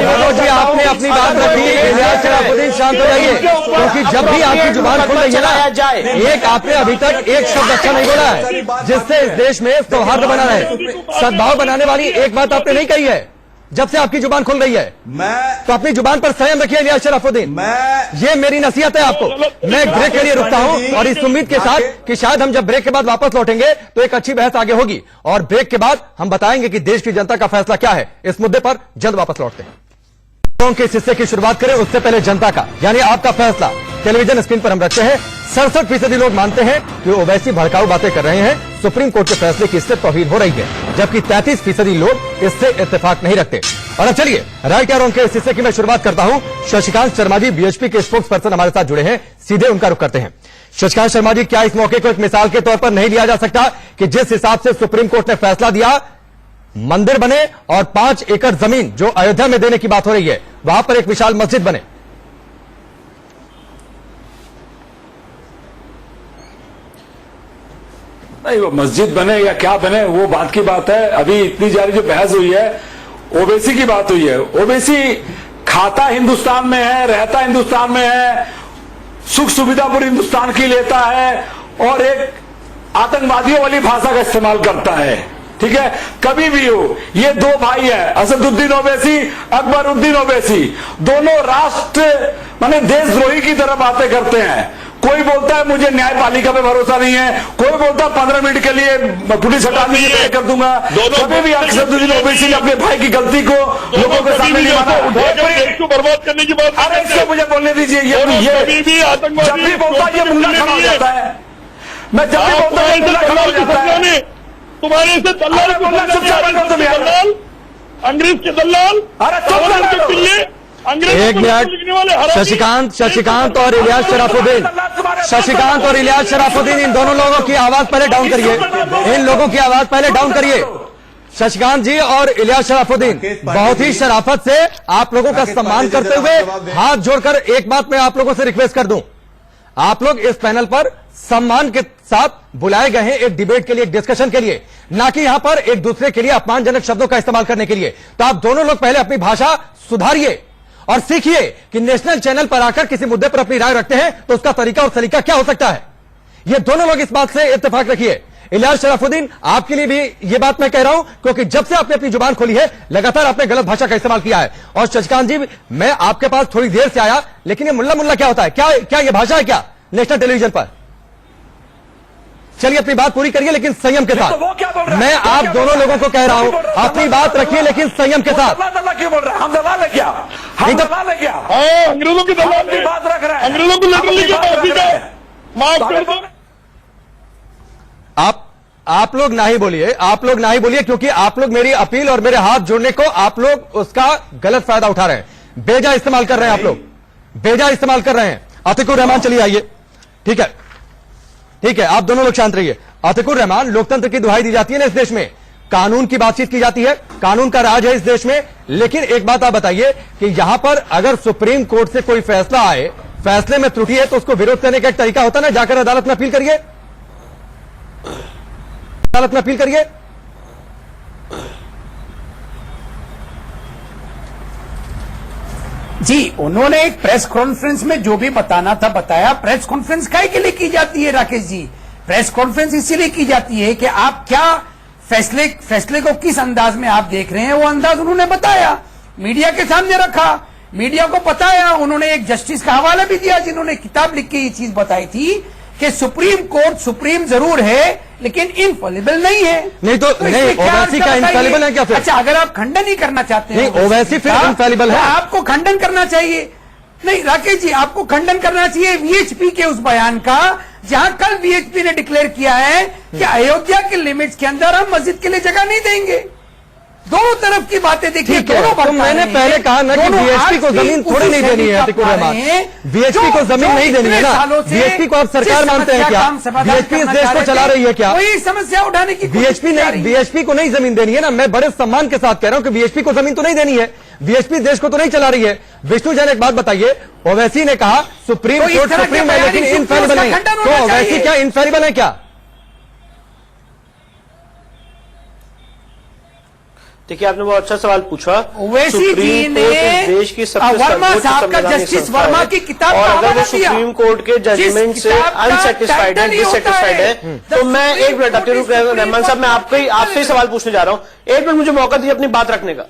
मनोज जी आपने अपनी बात रखी, इलियास शराफुद्दीन शांत हो जाइए, क्योंकि जब भी आपकी जुबान खुल रही है ना, एक आपने अभी तक एक शब्द अच्छा नहीं बोला है जिससे इस देश में सौहार्द बना रहे, सद्भाव बनाने वाली एक बात आपने नहीं कही है। जब से आपकी जुबान खुल रही है तो अपनी जुबान पर संयम रखिए इलियास शराफुद्दीन, ये मेरी नसीहत है आपको। मैं एक ब्रेक के लिए रुकता हूं और इस उम्मीद के साथ कि शायद हम जब ब्रेक के बाद वापस लौटेंगे तो एक अच्छी बहस आगे होगी और ब्रेक के बाद हम बताएंगे कि देश की जनता का फैसला क्या है इस मुद्दे पर। जल्द वापस लौटते हैं। के इस हिस्से की शुरुआत करें उससे पहले जनता का यानी आपका फैसला टेलीविजन स्क्रीन पर हम रखते हैं। 67% लोग मानते हैं कि ओवैसी भड़काऊ बातें कर रहे हैं, सुप्रीम कोर्ट के फैसले की इससे तौहीन हो रही है, जबकि 33% लोग इससे इत्तेफाक नहीं रखते। और अब चलिए राइट या रॉन्ग के इस हिस्से की मैं शुरुआत करता हूं। शशिकांत शर्मा जी बीएचपी के स्पोक्स पर्सन हमारे साथ जुड़े हैं, सीधे उनका रुख करते हैं। शशिकांत शर्मा जी, क्या इस मौके को एक मिसाल के तौर पर नहीं लिया जा सकता कि जिस हिसाब से सुप्रीम कोर्ट ने फैसला दिया, मंदिर बने और 5 एकड़ जमीन जो अयोध्या में देने की बात हो रही है वहां पर एक विशाल मस्जिद बने? नहीं, वो मस्जिद बने या क्या बने वो बात की बात है। अभी इतनी जारी जो बहस हुई है ओवैसी की बात हुई है। ओवैसी खाता हिंदुस्तान में है, रहता हिंदुस्तान में है, सुख सुविधा पूरी हिंदुस्तान की लेता है और एक आतंकवादियों वाली भाषा का इस्तेमाल करता है। ठीक है, कभी भी हो, ये 2 भाई है, असदुद्दीन ओवैसी, अकबरुद्दीन ओवैसी, दोनों राष्ट्र माने देशद्रोही की तरह बातें करते हैं। कोई बोलता है मुझे न्यायपालिका पे भरोसा नहीं है, कोई बोलता है 15 मिनट के लिए पुलिस हटाने की तय कर दूंगा। कभी भी असदुद्दीन ओवैसी ने अपने भाई की गलती को लोगों के सामने नहीं माना। इसको बर्बाद करने की बात, अरे इसको मुझे बोलने दीजिए। ये जब भी बोलता है ये मुल्ला खड़ा हो जाता है। मैं जब भी बोलता हूँ मुल्ला खड़ा हो जाता है। तुम्हारे से दलाल, अंग्रेज के दलाल, के पिल्ले, एक मिनट, शशिकांत और इलियास शराफुद्दीन, शशिकांत और इलियास शराफुद्दीन, इन दोनों लोगों की आवाज पहले डाउन करिए, इन लोगों की आवाज पहले डाउन करिए। शशिकांत जी और इलियास शराफुद्दीन, बहुत ही शराफत से आप लोगों का सम्मान करते हुए हाथ जोड़कर एक बात मैं आप लोगों से रिक्वेस्ट कर दूं, आप लोग इस पैनल पर सम्मान के साथ बुलाए गए हैं एक डिबेट के लिए, एक डिस्कशन के लिए, ना कि यहां पर एक दूसरे के लिए अपमानजनक शब्दों का इस्तेमाल करने के लिए। तो आप दोनों लोग पहले अपनी भाषा सुधारिए और सीखिए कि नेशनल चैनल पर आकर किसी मुद्दे पर अपनी राय रखते हैं तो उसका तरीका और सलीका क्या हो सकता है। ये दोनों लोग इस बात से इत्तेफाक रखिए। इलियास शराफुद्दीन, आपके लिए भी ये बात मैं कह रहा हूं, क्योंकि जब से आपने अपनी जुबान खोली है लगातार आपने गलत भाषा का इस्तेमाल किया है। और शशिकांत जी, मैं आपके पास थोड़ी देर से आया, लेकिन ये मुल्ला मुल्ला क्या होता है? क्या ये भाषा है क्या नेशनल टेलीविजन पर? चलिए अपनी बात पूरी करिए, लेकिन संयम के साथ। मैं आप दोनों लोगों को कह रहा हूं, अपनी बात रखिए लेकिन संयम के साथ। क्यों बोल रहे हैं? हम दलाल है क्या? हम दलाल है क्या? अंग्रेजों की दलाल की बात रख रहे हैं, अंग्रेजों को लेकर लिखे माफ कर दो। आप लोग ना ही बोलिए, आप लोग ना ही बोलिए, क्योंकि आप लोग मेरी अपील और मेरे हाथ जोड़ने को आप लोग उसका गलत फायदा उठा रहे हैं। बेजा इस्तेमाल कर रहे हैं, आप लोग बेजा इस्तेमाल कर रहे हैं। अतिकुर रहमान, चलिए आइए। ठीक है, ठीक है, आप दोनों लोग शांत रहिए। अतिकुर रहमान, लोकतंत्र की दुहाई दी जाती है ना इस देश में, कानून की बातचीत की जाती है, कानून का राज है इस देश में। लेकिन एक बात आप बताइए कि यहां पर अगर सुप्रीम कोर्ट से कोई फैसला आए, फैसले में त्रुटि है, तो उसको विरोध करने का एक तरीका होता है ना, जाकर अदालत में अपील करिए, अदालत में अपील करिए। जी, उन्होंने एक प्रेस कॉन्फ्रेंस में जो भी बताना था बताया। प्रेस कॉन्फ्रेंस काहे के लिए की जाती है राकेश जी? प्रेस कॉन्फ्रेंस इसीलिए की जाती है कि आप क्या फैसले को किस अंदाज में आप देख रहे हैं, वो अंदाज उन्होंने बताया, मीडिया के सामने रखा, मीडिया को बताया। उन्होंने एक जस्टिस का हवाला भी दिया जिन्होंने किताब लिख के ये चीज बताई थी कि सुप्रीम कोर्ट सुप्रीम जरूर है लेकिन इनफॉलिबल नहीं है। नहीं तो नहीं, ओवैसी का इनफॉलिबल है क्या फिर? अच्छा, अगर आप खंडन ही करना चाहते हैं, नहीं ओवैसी फिर इनफॉलिबल है, आपको खंडन करना चाहिए। नहीं राकेश जी, आपको खंडन करना चाहिए वीएचपी के उस बयान का, जहां कल वीएचपी ने डिक्लेयर किया है कि अयोध्या के लिमिट्स के अंदर हम मस्जिद के लिए जगह नहीं देंगे। दोनों तरफ की बातें देखिए, दोनों तो मैंने पहले कहा ना कि बीएचपी को जमीन थोड़ी नहीं देनी है। अतिकुर रहमान, बीएचपी को जमीन नहीं देनी है ना, बीएचपी को आप सरकार मानते हैं क्या? बीएचपी इस देश को चला रही है क्या? कोई समस्या उठाने की बीएचपी को नहीं जमीन देनी है ना। मैं बड़े सम्मान के साथ कह रहा हूं कि बीएचपी को जमीन तो नहीं देनी है, बीएचपी देश को तो नहीं चला रही है। विष्णु जैन, एक बात बताइए, ओवैसी ने कहा सुप्रीम कोर्ट सुप्रीम है लेकिन इनफेलिबल नहीं, तो ओवैसी क्या इनफेलिबल है क्या? देखिए, आपने बहुत अच्छा सवाल पूछा। ओवैसी जी ने देश की सबसे वर्मा साहब का, जस्टिस वर्मा की किताब और अगर वो सुप्रीम कोर्ट के जजमेंट से अनसेटिस्फाइड है, डिससेटिस्फाइड है, तो मैं एक मिनट रहमान साहब, मैं आपसे ही सवाल पूछने जा रहा हूं। एक मिनट मुझे मौका दीजिए अपनी बात रखने का।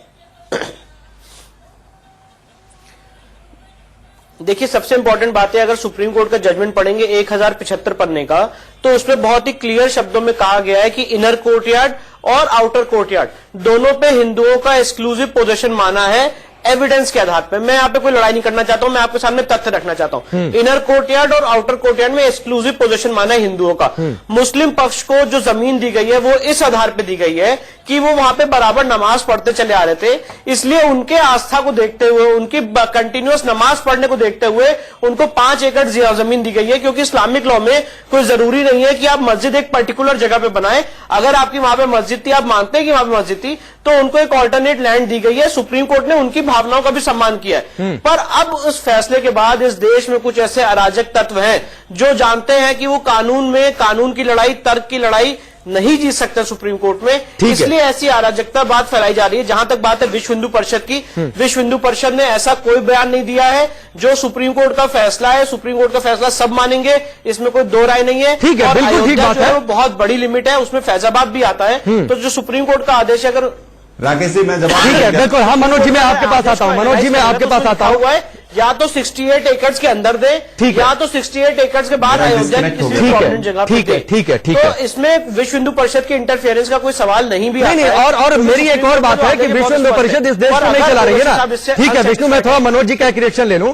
देखिए, सबसे इंपॉर्टेंट बात है, अगर सुप्रीम कोर्ट का जजमेंट पढ़ेंगे 1075 पन्ने का, तो उसमें बहुत ही क्लियर शब्दों में कहा गया है कि इनर कोर्टयार्ड और आउटर कोर्टयार्ड दोनों पे हिंदुओं का एक्सक्लूसिव पोजीशन माना है एविडेंस के आधार पर। मैं यहाँ पे कोई लड़ाई नहीं करना चाहता हूं, मैं आपके सामने तथ्य रखना चाहता हूं। इनर कोर्टयार्ड और आउटर कोर्टयार्ड में एक्सक्लूसिव पोजीशन माना है हिंदुओं का। मुस्लिम पक्ष को जो जमीन दी गई है वो इस आधार पर दी गई है कि वो वहां पे बराबर नमाज पढ़ते चले आ रहे थे, इसलिए उनके आस्था को देखते हुए, उनकी कंटिन्यूअस नमाज पढ़ने को देखते हुए उनको 5 एकड़ जमीन दी गई है। क्योंकि इस्लामिक लॉ में कोई जरूरी नहीं है कि आप मस्जिद एक पर्टिकुलर जगह पे बनाए। अगर आपकी वहां पे मस्जिद थी, आप मानते हैं कि वहां पे मस्जिद थी, तो उनको एक ऑल्टरनेट लैंड दी गई है। सुप्रीम कोर्ट ने उनकी भावनाओं का भी सम्मान किया है। पर अब उस फैसले के बाद इस देश में कुछ ऐसे अराजक तत्व हैं जो जानते हैं कि वो कानून में, कानून की लड़ाई, तर्क की लड़ाई नहीं जीत सकते सुप्रीम कोर्ट में, इसलिए ऐसी अराजकता बात फैलाई जा रही है। जहां तक बात है विश्व हिंदू परिषद की, विश्व हिंदू परिषद ने ऐसा कोई बयान नहीं दिया है। जो सुप्रीम कोर्ट का फैसला है, सुप्रीम कोर्ट का फैसला सब मानेंगे, इसमें कोई दो राय नहीं है। ठीक है, और बिल्कुल ठीक बात है, वो बहुत बड़ी लिमिट है, उसमें फैजाबाद भी आता है। तो जो सुप्रीम कोर्ट का आदेश है, अगर राकेश जी मैं जवाब, ठीक है बिल्कुल, हाँ मनोज जी मैं आपके पास आता हूँ, मनोज जी मैं आपके पास आता हूँ। या तो 68 एकड़ के अंदर दे, या तो 68 एकड़ के बाद अयोध्या की किसी भी प्रोमिनेंट जगह पे दे। ठीक है। तो इसमें विश्व हिंदू परिषद की इंटरफेरेंस का कोई सवाल नहीं भी आता है। और मेरी एक और बात है कि विश्व हिंदू परिषद इस देश को नहीं चला रही है ना। ठीक है विष्णु, मैं थोड़ा मनोज जी का एक रिएक्शन ले लूं।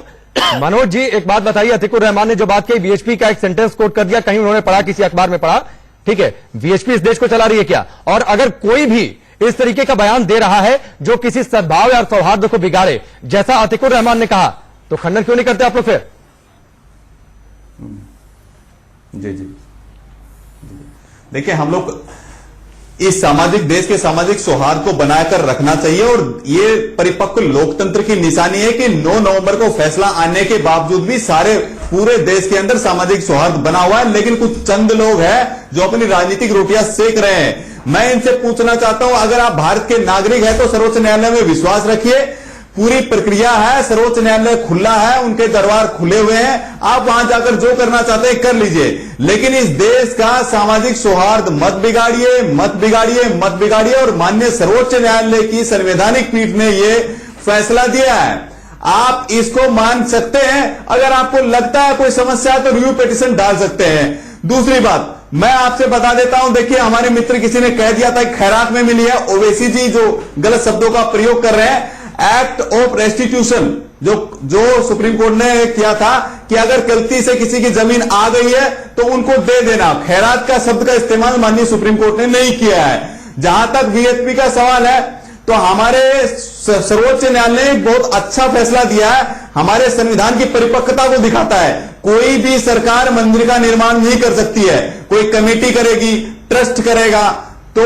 मनोज जी एक बात बताइए, अतिकुर रहमान ने जो बात कही, बीएचपी का एक सेंटेंस कोट कर दिया, कहीं उन्होंने पढ़ा, किसी अखबार में पढ़ा, ठीक है, बीएचपी इस देश को चला रही है क्या? और अगर कोई भी इस तरीके का बयान दे रहा है जो किसी सद्भाव या सौहार्द को बिगाड़े, जैसा अतिकुर रहमान ने कहा, तो खंडन क्यों नहीं करते आप लोग फिर? जी देखिए, हम लोग इस सामाजिक, देश के सामाजिक सौहार्द को बनाकर रखना चाहिए, और ये परिपक्व लोकतंत्र की निशानी है कि 9 नवंबर को फैसला आने के बावजूद भी सारे पूरे देश के अंदर सामाजिक सौहार्द बना हुआ है। लेकिन कुछ चंद लोग हैं जो अपनी राजनीतिक रोटियां सेक रहे हैं। मैं इनसे पूछना चाहता हूं, अगर आप भारत के नागरिक हैं तो सर्वोच्च न्यायालय में विश्वास रखिए, पूरी प्रक्रिया है, सर्वोच्च न्यायालय खुला है, उनके दरबार खुले हुए हैं, आप वहां जाकर जो करना चाहते हैं कर लीजिए, लेकिन इस देश का सामाजिक सौहार्द मत बिगाड़िए, मत बिगाड़िए, मत बिगाड़िए। और माननीय सर्वोच्च न्यायालय की संवैधानिक पीठ ने यह फैसला दिया है, आप इसको मान सकते हैं। अगर आपको लगता है कोई समस्या है तो रिव्यू पिटीशन डाल सकते हैं। दूसरी बात मैं आपसे बता देता हूं, देखिए हमारे मित्र किसी ने कह दिया था खैरात में मिली है, ओवैसी जी जो गलत शब्दों का प्रयोग कर रहे हैं, एक्ट ऑफ रेस्टिट्यूशन जो सुप्रीम कोर्ट ने किया था कि अगर गलती से किसी की जमीन आ गई है तो उनको दे देना, खैरात का शब्द का इस्तेमाल माननीय सुप्रीम कोर्ट ने नहीं किया है। जहां तक वीएचपी का सवाल है तो हमारे सर्वोच्च न्यायालय ने बहुत अच्छा फैसला दिया है, हमारे संविधान की परिपक्वता को दिखाता है। कोई भी सरकार मंदिर का निर्माण नहीं कर सकती है, कोई कमेटी करेगी, ट्रस्ट करेगा, तो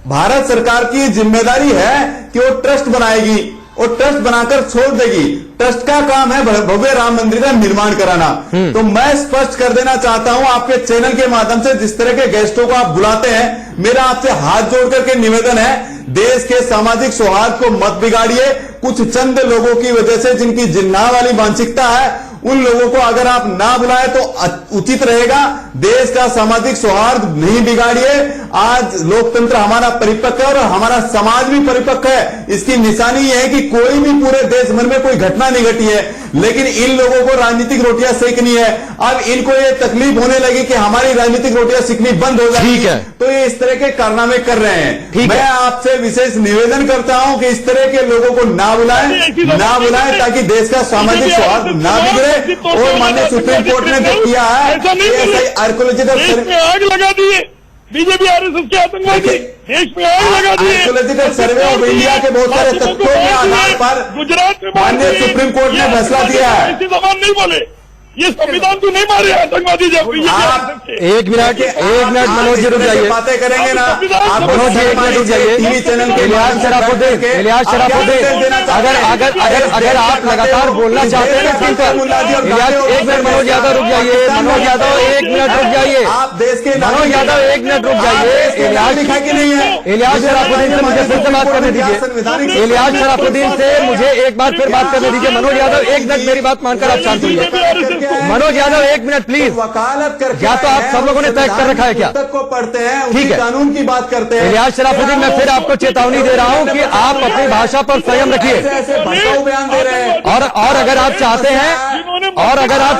भारत सरकार की जिम्मेदारी है कि वो ट्रस्ट बनाएगी और ट्रस्ट बनाकर छोड़ देगी। ट्रस्ट का काम है भव्य राम मंदिर का निर्माण कराना। तो मैं स्पष्ट कर देना चाहता हूं आपके चैनल के माध्यम से, जिस तरह के गेस्टों को आप बुलाते हैं, मेरा आपसे हाथ जोड़ करके निवेदन है, देश के सामाजिक सौहार्द को मत बिगाड़िए। कुछ चंद लोगों की वजह से जिनकी जिन्ना वाली मानसिकता है, उन लोगों को अगर आप ना बुलाए तो उचित रहेगा। देश का सामाजिक सौहार्द नहीं बिगाड़िए। आज लोकतंत्र हमारा परिपक्व है और हमारा समाज भी परिपक्व है। इसकी निशानी यह है कि कोई भी पूरे देश भर में कोई घटना नहीं घटी है, लेकिन इन लोगों को राजनीतिक रोटियां सेकनी है। अब इनको ये तकलीफ होने लगी कि हमारी राजनीतिक रोटियां सेकनी बंद हो जाएगी, तो ये इस तरह के कारनामे कर रहे हैं। मैं आपसे विशेष निवेदन करता हूं कि इस तरह के लोगों को ना बुलाएं ताकि देश का सामाजिक सौहार्द ना बिगड़े। और माननीय सुप्रीम कोर्ट ने जो किया है, आर्कोलॉजिकल आग लगा दिए बीजेपी आरएसएस के आतंकवादी, देश में आग लगा दिए। आर्कोलॉजिकल सर्वे ऑफ इंडिया के बहुत सारे तथ्यों के आधार पर गुजरात में माननीय सुप्रीम कोर्ट ने फैसला दिया है। ऐसी जबान नहीं बोले, ये संविधान तो नहीं मारे आतंकवादी। जब एक मिनट मनोज जी रुक जाइए, बातें करेंगे ना आप, मनोज जी एक मिनट रुक जाइए। टीवी चैनल के इलियास शराफुद्दीन, अगर आप लगातार बोलना चाहते हैं स्क्रीन पर, इलियास एक मिनट, मनोज यादव रुक जाइए, मनोज यादव एक मिनट रुक जाइए, आप देश के मनोज यादव एक मिनट रुक जाइए। इलियास लिखा कि नहीं है, इलियास शराफुद्दीन से मुझे फिर से बात करने दीजिए। इलियास शराफुद्दीन से मुझे एक बार फिर बात करने दीजिए। मनोज यादव एक मिनट मेरी बात मानकर आप शांत होइए। मनोज यादव एक मिनट प्लीज। वकालत करके या तो आप सब लोगों ने तय कर रखा है क्या? को पढ़ते हैं, ठीक है, कानून की बात करते हैं। इलियास शराफुद्दीन, मैं फिर आपको चेतावनी दे रहा हूं कि आप अपनी भाषा पर संयम रखिए। ऐसे भड़काऊ बयान दे रहे हैं। और अगर आप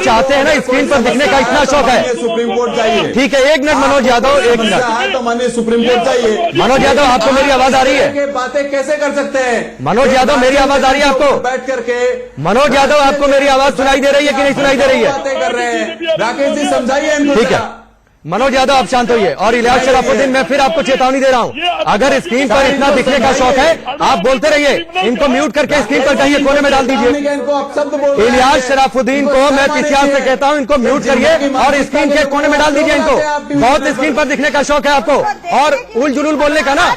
चाहते हैं ना स्क्रीन पर दिखने का इतना शौक है, सुप्रीम कोर्ट जाइए। ठीक है, एक मिनट मनोज यादव, एक मिनट। तो माननीय सुप्रीम कोर्ट जाइए। मनोज यादव, आपको मेरी आवाज आ रही है? बातें कैसे कर सकते हैं मनोज यादव, मेरी आवाज आ रही है आपको? बैठ करके मनोज यादव, आपको मेरी आवाज सुनाई दे रही है कि नहीं सुनाई दे रही है? बातें कर रहे हैं, राकेश जी समझाइए इनको। ठीक है, मनोज यादव आप शांत होइए। और इलियास शराफुद्दीन, मैं फिर आपको चेतावनी दे रहा हूं, अगर स्क्रीन पर इतना दिखने का शौक है, आप बोलते रहिए। इनको म्यूट करके स्क्रीन पर कहीं कोने में डाल दीजिए। इलियास शराफुद्दीन को मैं पीसीआर से कहता हूं, इनको म्यूट करिए और स्क्रीन के कोने में डाल दीजिए। इनको बहुत स्क्रीन पर दिखने का शौक है आपको, और उल जुलूल बोलने का ना,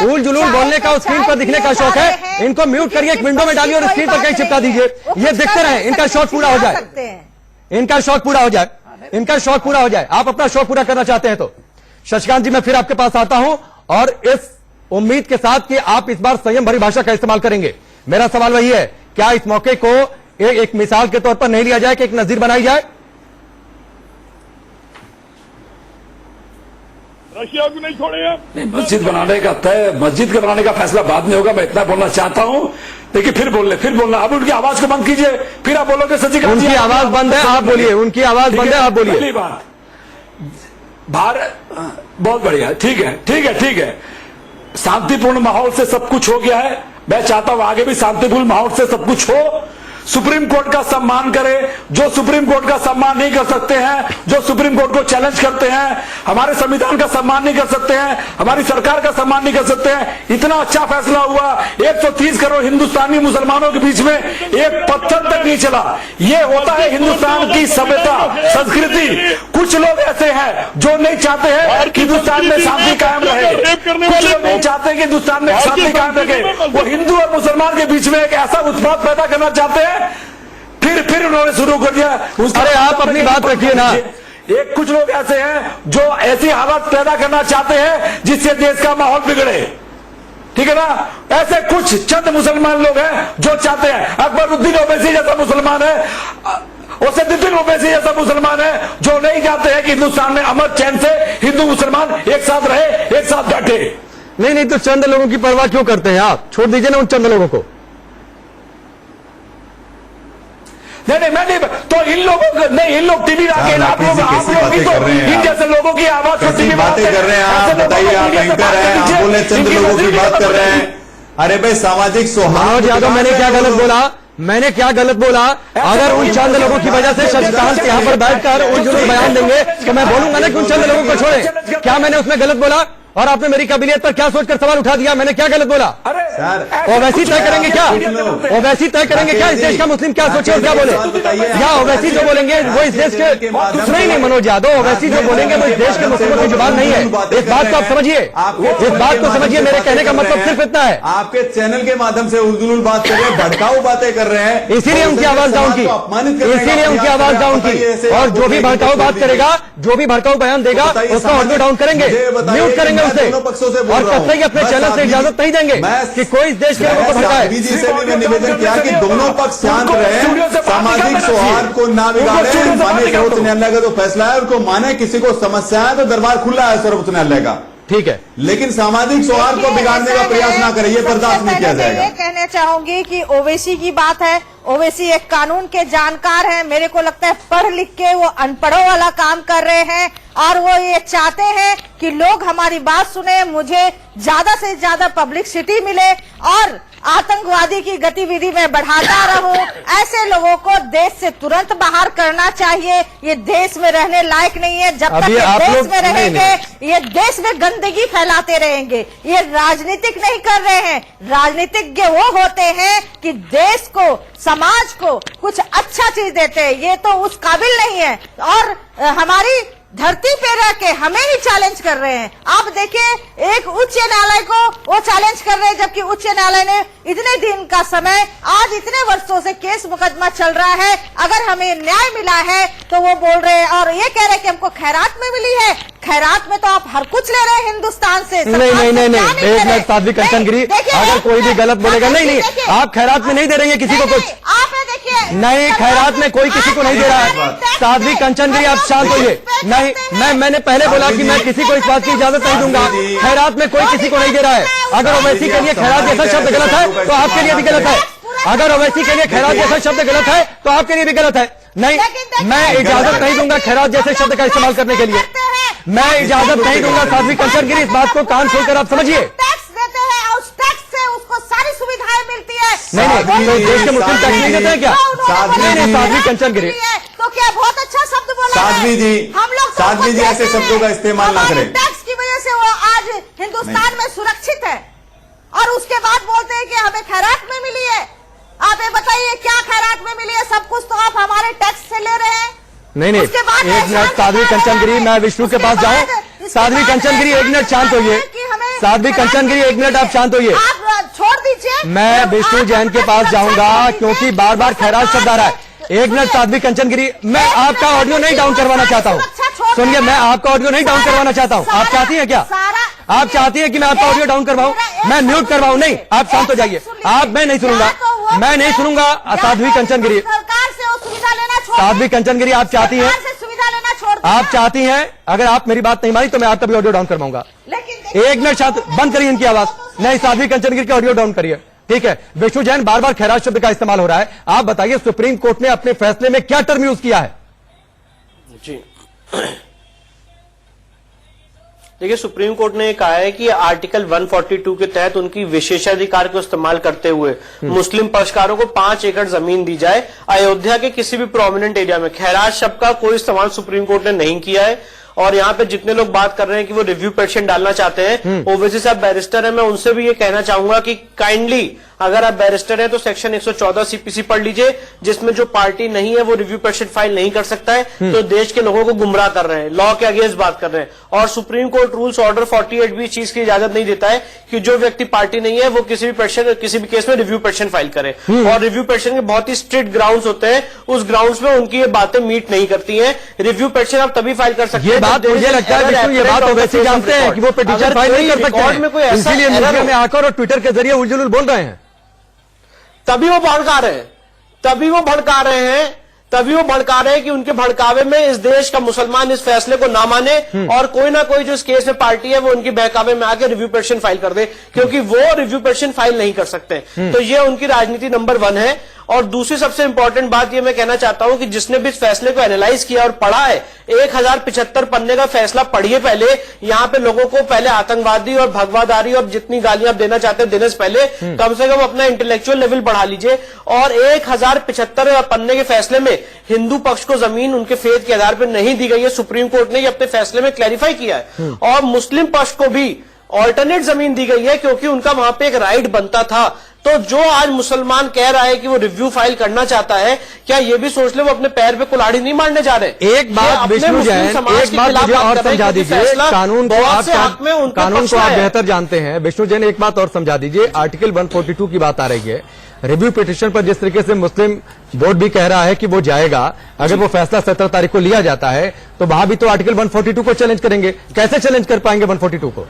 उल जुलूल बोलने का, स्क्रीन पर दिखने का शौक है। इनको म्यूट करिए, एक विंडो में डालिए और स्क्रीन पर कहीं चिपका दीजिए। ये देखते रहे, इनका शौक पूरा हो जाए, इनका शौक पूरा हो जाए, इनका शौक पूरा हो जाए। आप अपना शौक पूरा करना चाहते हैं तो शशिकांत जी, मैं फिर आपके पास आता हूं और इस उम्मीद के साथ कि आप इस बार संयम भरी भाषा का इस्तेमाल करेंगे। मेरा सवाल वही है, क्या इस मौके को एक मिसाल के तौर पर नहीं लिया जाए कि एक नजीर बनाई जाए? रशिया को नहीं छोड़ेगा। नहीं, मस्जिद बनाने का फैसला बाद में होगा। मैं इतना बोलना चाहता हूं, देखिए फिर बोलना। अब उनकी आवाज को बंद कीजिए, फिर आप बोलोगे सचिव उनकी आवाज बंद है, आप बोलिए। उनकी आवाज बंद है, आप बोलिए। पहली बात, भारत बहुत बढ़िया, ठीक है। शांतिपूर्ण माहौल से सब कुछ हो गया है। मैं चाहता हूं आगे भी शांतिपूर्ण माहौल से सब कुछ हो। सुप्रीम कोर्ट का सम्मान करें, जो सुप्रीम कोर्ट का सम्मान नहीं कर सकते हैं, जो सुप्रीम कोर्ट को चैलेंज करते हैं, हमारे संविधान का सम्मान नहीं कर सकते हैं, हमारी सरकार का सम्मान नहीं कर सकते हैं। इतना अच्छा फैसला हुआ, 130 करोड़ हिंदुस्तानी मुसलमानों के बीच में एक पत्थर तक नहीं चला। ये होता है हिंदुस्तान की सभ्यता, संस्कृति। कुछ लोग ऐसे हैं जो नहीं चाहते हैं कि हिंदुस्तान में शांति कायम रहे, कुछ लोग नहीं चाहते कि हिंदुस्तान में शांति कायम रखे। वो हिंदू और मुसलमान के बीच में एक ऐसा उत्पात पैदा करना चाहते हैं। फिर उन्होंने शुरू कर दिया। अरे आप अपनी बात रखिए ना। एक कुछ लोग ऐसे हैं जो ऐसी हालत पैदा करना चाहते हैं जिससे देश का माहौल बिगड़े। ठीक है ना। ऐसे कुछ चंद मुसलमान लोग हैं जो चाहते हैं, अकबरुद्दीन ओवैसी जैसा मुसलमान है, असदुद्दीन ओवैसी जैसा मुसलमान है, जो नहीं चाहते हैं कि हिंदुस्तान में अमर चैन से हिंदू मुसलमान एक साथ रहे, एक साथ बैठे। नहीं तो चंद लोगों की परवाह क्यों करते हैं आप? छोड़ दीजिए ना उन चंद लोगों को। नहीं मैं नहीं, तो इन लोगों को नहीं, इन लोग टीवी आके आप लोग भी तो इन जैसे लोगों की आवाज को टीवी बातें कर रहे हैं आप। बताइए, आप एंकर हैं, आप बोले चंद लोगों की बात कर रहे हैं। अरे भाई, सामाजिक सौहार्द। मनोज यादव, मैंने क्या गलत बोला? मैंने क्या गलत बोला? अगर उन चंद लोगों की वजह से शशिकांत यहाँ पर बैठकर उन जो बयान देंगे तो मैं बोलूंगा ना कि उन चंद लोगों को छोड़े। क्या मैंने उसमें गलत बोला? और आपने मेरी काबिलियत पर क्या सोचकर सवाल उठा दिया? मैंने क्या गलत बोला? ओवैसी तय करेंगे क्या? ओवैसी तय करेंगे क्या? इस देश का मुस्लिम क्या सोचे और क्या बोले? या ओवैसी जो बोलेंगे वो इस देश के नहीं मनोज यादव, ओवैसी जो बोलेंगे वो इस देश के मुस्लिमों की जुबान नहीं है। इस बात को आप समझिए, इस बात को समझिए। मेरे कहने का मतलब सिर्फ इतना है। आपके चैनल के माध्यम से उलझुल बात कर रहे हैं, भड़काऊ बातें कर रहे हैं, इसीलिए उनकी आवाज डाउन की, इसीलिए उनकी आवाज डाउन की। और जो भी भड़काऊ बात करेगा, जो भी भड़काऊ बयान देगा, उसका ऑडियो डाउन करेंगे, म्यूट करेंगे उसे, और कतई अपने चैनल से इजाजत नहीं देंगे कि कोई इस देश के लोगों को भड़काए। बीजी से भी मैं निवेदन किया कि दोनों पक्ष शांत रहे, सामाजिक सौहार्द को ना बिगाड़े। माने सर्वोच्च न्यायालय का जो फैसला है उनको माने। किसी को समस्या है तो दरबार खुला है सर्वोच्च न्यायालय का, ठीक है, लेकिन सामाजिक सौहार्द को बिगाड़ने का प्रयास ना करें, ये बर्दाश्त नहीं किया जाएगा। ये कहना चाहूंगी कि ओवैसी की बात है, ओवैसी एक कानून के जानकार हैं। मेरे को लगता है पढ़ लिख के वो अनपढ़ों वाला काम कर रहे हैं और वो ये चाहते हैं कि लोग हमारी बात सुने, मुझे ज्यादा से ज्यादा पब्लिसिटी मिले और आतंकवादी की गतिविधि में बढ़ाता रहूं। ऐसे लोगों को देश से तुरंत बाहर करना चाहिए। ये देश में रहने लायक नहीं है। जब तक ये देश में रहेंगे, ये देश में गंदगी फैलाते रहेंगे। ये राजनीतिक नहीं कर रहे हैं। राजनीतिज्ञ वो होते हैं कि देश को, समाज को कुछ अच्छा चीज देते हैं। ये तो उस काबिल नहीं है और हमारी धरती पे रह के हमें ही चैलेंज कर रहे हैं। आप देखिए, एक उच्च न्यायालय को वो चैलेंज कर रहे हैं, जबकि उच्च न्यायालय ने इतने दिन का समय, आज इतने वर्षों से केस मुकदमा चल रहा है, अगर हमें न्याय मिला है तो वो बोल रहे हैं और ये कह रहे हैं कि हमको खैरात में मिली है। खैरात में तो आप हर कुछ ले रहे हैं हिंदुस्तान से। नहीं, एक मिनट साध्वी कंचन गिरी, अगर कोई भी गलत बोलेगा, नहीं आप खैरात में नहीं दे रही है किसी को कुछ। आप देखिए, नहीं, खैरात में कोई किसी को नहीं दे रहा है। साध्वी कंचन गिरी, आप शांत होइए। नहीं, मैंने पहले बोला कि मैं किसी को इस बात की इजाजत नहीं दूंगा। खैरात में कोई किसी को नहीं दे रहा है। अगर ओवैसी के लिए खैरात जैसा शब्द गलत है तो आपके लिए भी गलत है। अगर ओवैसी के लिए खैरात जैसा शब्द गलत है तो आपके लिए भी गलत है। नहीं, मैं इजाजत नहीं दूंगा खैरात जैसे शब्द का इस्तेमाल करने के लिए। मैं इजाजत नहीं दूंगा साध्वी कंचन गिरी, इस बात को कान खोलकर आप समझिए। टैक्स देते हैं और उस टैक्स से उसको सारी सुविधाएं मिलती है। नहीं, तो देश के मुस्लिम टैक्स नहीं देते हैं क्या? नहीं, साध्वी कंचन गिरी, तो क्या बहुत अच्छा शब्द बोला साध्वी जी, हम लोग साध्वी जी ऐसे शब्दों का इस्तेमाल ना करें। टैक्स की वजह से वो आज हिंदुस्तान में सुरक्षित है और उसके बाद बोलते हैं कि हमें खैरात में मिली है। आप ये बताइए, क्या खैरात में मिली है? सब कुछ तो आप हमारे टैक्स से ले रहे हैं। नहीं, एक मिनट साध्वी कंचन गिरी, मैं विष्णु के पास जाऊं। साध्वी कंचन गिरी, एक मिनट शांत होइए। साध्वी कंचन गिरी, एक मिनट आप शांत होइए। आप छोड़ दीजिए, मैं विष्णु जैन के पास जाऊंगा क्योंकि बार बार खैरात शब्द आ रहा है। एक मिनट साध्वी कंचन गिरी, मैं आपका ऑडियो नहीं डाउन करवाना चाहता हूँ। सुनिए, मैं आपका ऑडियो नहीं डाउन करवाना चाहता हूँ। आप चाहती हैं क्या? आप चाहती हैं कि मैं आपका ऑडियो डाउन करवाऊं, मैं म्यूट करवाऊं? नहीं, आप शांत हो जाइए। मैं नहीं सुनूंगा, मैं नहीं सुनूंगा। साध्वी कंचन गिरी, सरकार से वो सुविधा लेना छोड़, साध्वी कंचन गिरी, आप चाहती हैं, सुविधा लेना छोड़, आप चाहती हैं, अगर आप मेरी बात नहीं मानी तो मैं आपका भी ऑडियो डाउन करवाऊंगा। एक मिनट शांत, बंद करिए इनकी आवाज। नहीं, साध्वी कंचन गिरी का ऑडियो डाउन करिए, ठीक है। विष्णु जैन, बार बार खैरात शब्द का इस्तेमाल हो रहा है। आप बताइए, सुप्रीम कोर्ट ने अपने फैसले में क्या टर्म यूज किया है? जी देखिए, सुप्रीम कोर्ट ने कहा है कि आर्टिकल 142 के तहत उनकी विशेषाधिकार को इस्तेमाल करते हुए मुस्लिम पक्षकारों को 5 एकड़ जमीन दी जाए अयोध्या के किसी भी प्रोमिनेंट एरिया में। खैरात शब्द का कोई इस्तेमाल सुप्रीम कोर्ट ने नहीं किया है। और यहाँ पे जितने लोग बात कर रहे हैं कि वो रिव्यू पिटीशन डालना चाहते हैं, ओवैसी साहब बैरिस्टर है, मैं उनसे भी ये कहना चाहूंगा कि काइंडली अगर आप बैरिस्टर हैं तो सेक्शन 114 सीपीसी पढ़ लीजिए, जिसमें जो पार्टी नहीं है वो रिव्यू पिटीशन फाइल नहीं कर सकता है। तो देश के लोगों को गुमराह कर रहे हैं, लॉ के अगेंस्ट बात कर रहे हैं। और सुप्रीम कोर्ट रूल्स ऑर्डर 48 भी चीज की इजाजत नहीं देता है कि जो व्यक्ति पार्टी नहीं है वो किसी भी केस में रिव्यू पिटीशन फाइल करे। और रिव्यू पिटीशन के बहुत ही स्ट्रिक्ट ग्राउंड्स होते हैं, उस ग्राउंड्स में उनकी ये बातें मीट नहीं करती हैं। रिव्यू पिटीशन आप तभी फाइल कर सकते हैं बात मुझे लगता है विष्णु, ये बात ओवैसी जानते हैं कि वो पिटीशन फाइल नहीं कर सकते हैं, इसीलिए मीडिया में आकर और ट्विटर के जरिए उलझुल बोल रहे हैं। तभी वो भड़का रहे हैं, तभी वो भड़का रहे हैं कि उनके भड़कावे में इस देश का मुसलमान इस फैसले को ना माने और कोई ना कोई जो इस केस में पार्टी है वो उनकी बहकावे में आके रिव्यू पिटीशन फाइल कर दे, क्योंकि वो रिव्यू पिटीशन फाइल नहीं कर सकते। तो ये उनकी राजनीति नंबर 1 है। और दूसरी सबसे इंपॉर्टेंट बात ये मैं कहना चाहता हूं कि जिसने भी इस फैसले को एनालाइज किया और पढ़ा है, 1075 पन्ने का फैसला पढ़िए पहले। यहां पे लोगों को पहले आतंकवादी और भगवादारी और जितनी गालियां आप देना चाहते हैं देने से पहले कम से कम अपना इंटेलेक्चुअल लेवल बढ़ा लीजिए। और 1075 पन्ने के फैसले में हिंदू पक्ष को जमीन उनके फेथ के आधार पर नहीं दी गई है, सुप्रीम कोर्ट ने ये अपने फैसले में क्लैरिफाई किया है। और मुस्लिम पक्ष को भी ऑल्टरनेट जमीन दी गई है, क्योंकि उनका वहां पे एक राइट बनता था। तो जो आज मुसलमान कह रहा है कि वो रिव्यू फाइल करना चाहता है, क्या ये भी सोच ले वो अपने पैर पे कुल्हाड़ी नहीं मारने जा रहे? एक बात विष्णु जैन, एक बात मुझे और समझा दीजिए, कानून को आप बेहतर जानते हैं। विष्णु जैन, एक बात और समझा दीजिए, आर्टिकल 142 की बात आ रही है रिव्यू पिटीशन पर। जिस तरीके से मुस्लिम बोर्ड भी कह रहा है कि वो जाएगा, अगर वो फैसला 17 तारीख को लिया जाता है तो वहां भी तो आर्टिकल 142 को चैलेंज करेंगे। कैसे चैलेंज कर पाएंगे 142 को?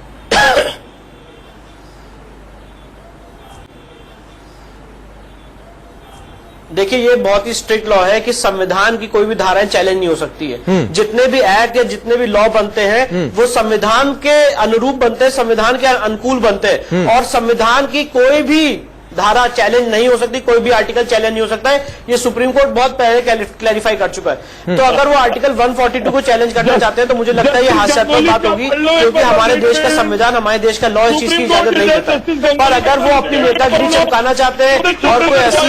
देखिए, ये बहुत ही स्ट्रिक्ट लॉ है कि संविधान की कोई भी धाराएं चैलेंज नहीं हो सकती है। जितने भी एक्ट या जितने भी लॉ बनते हैं वो संविधान के अनुरूप बनते हैं, संविधान के अनुकूल बनते हैं। और संविधान की कोई भी धारा चैलेंज नहीं हो सकती, कोई भी आर्टिकल चैलेंज नहीं हो सकता है। ये सुप्रीम कोर्ट बहुत पहले क्लैरिफाई कर चुका है। तो अगर वो आर्टिकल 142 को चैलेंज करना चाहते हैं तो मुझे लगता है ये हास्यास्पद बात होगी, क्योंकि हमारे देश का संविधान, हमारे देश का लॉ इस चीज की इजाजत नहीं देता। पर अगर वो अपनी नेतागिरी चमकाना चाहते हैं और कोई ऐसी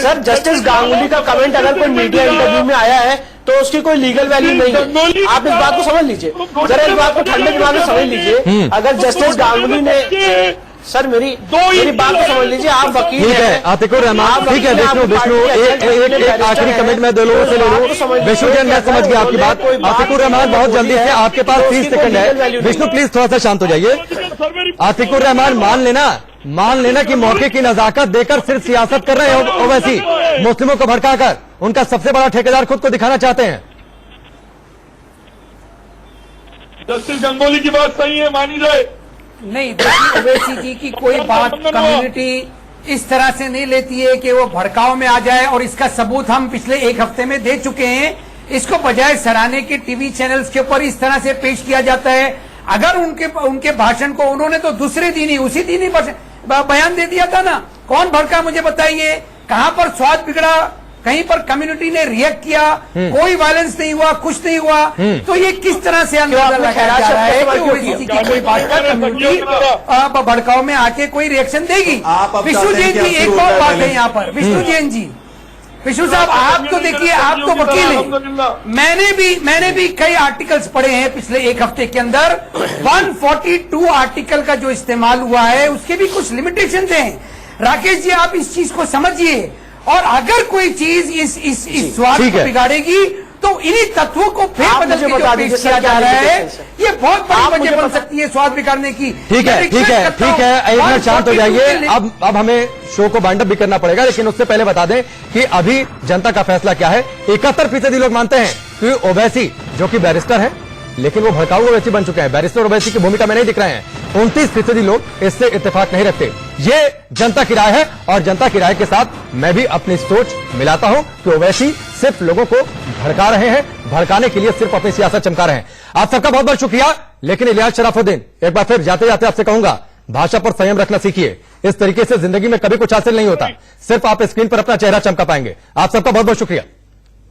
सर, जस्टिस गांगुली का कमेंट अगर कोई मीडिया इंटरव्यू में आया है तो उसकी कोई लीगल वैल्यू नहीं है। आप इस बात को समझ लीजिए, जरा इस बात को ठंडे दिमाग में समझ लीजिए। अगर जस्टिस गांगुली ने, सर मेरी बात को समझ लीजिए, आप वकील हैं। आतिकुर रहमान, ठीक है विष्णु, एक आखिरी कमेंट मैं दो लोगों से ले लूं। विष्णु जैन, मैं समझ गया आपकी बात। आतिकुर रहमान, बहुत जल्दी से, आपके पास 30 सेकंड है। विष्णु प्लीज थोड़ा सा शांत हो जाइए। आतिकुर रहमान, मान लेना कि मौके की नजाकत देकर सिर्फ सियासत कर रहे हो ओवैसी, मुस्लिमों को भड़काकर उनका सबसे बड़ा ठेकेदार खुद को दिखाना चाहते हैं। जस्टिस गंगोली की बात सही है, मानी जाए। नहीं, देखिए ओवैसी जी की कोई बात कम्युनिटी इस तरह से नहीं लेती है कि वो भड़काव में आ जाए, और इसका सबूत हम पिछले एक हफ्ते में दे चुके हैं। इसको बजाय सराहने के टीवी चैनल्स के ऊपर इस तरह से पेश किया जाता है। अगर उनके भाषण को उन्होंने तो दूसरे दिन ही, उसी दिन ही बयान दे दिया था ना। कौन भड़का मुझे बताइए, कहां पर स्वाद बिगड़ा, कहीं पर कम्युनिटी ने रिएक्ट किया, कोई वायलेंस नहीं हुआ, कुछ नहीं हुआ। तो ये किस तरह से अंदाजा लगाया जा रहा है कि ओवैसी की कोई बात का कम्युनिटी भड़काव में आके कोई रिएक्शन देगी? विष्णु जैन जी, एक और बात है यहाँ पर। विष्णु जैन जी, विष्णु साहब, आप तो देखिए, आप तो वकील हैं। मैंने भी कई आर्टिकल्स पढ़े हैं पिछले एक हफ्ते के अंदर। 142 आर्टिकल का जो इस्तेमाल हुआ है उसके भी कुछ लिमिटेशंस हैं। राकेश जी, आप इस चीज को समझिए, और अगर कोई चीज इस स्वाद को बिगाड़ेगी तो इन्हीं तत्वों को फिर बदल के जो पेश किया जा रहा है, ये बहुत बड़ी वजह बन सकती है स्वाद बिगाड़ने की। ठीक है, एक मिनट शांत हो जाइए। अब हमें शो को बाइंड अप भी करना पड़ेगा, लेकिन उससे पहले बता दें कि अभी जनता का फैसला क्या है। 71% लोग मानते हैं कि ओवैसी, जो कि बैरिस्टर है लेकिन वो भड़काऊ ओवैसी बन चुके हैं, बैरिस्टर ओवैसी की भूमिका में नहीं दिख रहे हैं। 29% लोग इससे इत्तेफाक नहीं रखते। ये जनता की राय है, और जनता की राय के साथ मैं भी अपनी सोच मिलाता हूं कि ओवैसी सिर्फ लोगों को भड़का रहे हैं, भड़काने के लिए सिर्फ अपनी सियासत चमका रहे हैं। आप सबका बहुत बहुत शुक्रिया। लेकिन इलियास शराफुद्दीन, एक बार फिर जाते जाते आपसे कहूंगा, भाषा पर संयम रखना सीखिए। इस तरीके से जिंदगी में कभी कुछ हासिल नहीं होता, सिर्फ आप स्क्रीन पर अपना चेहरा चमका पाएंगे। आप सबका बहुत बहुत शुक्रिया।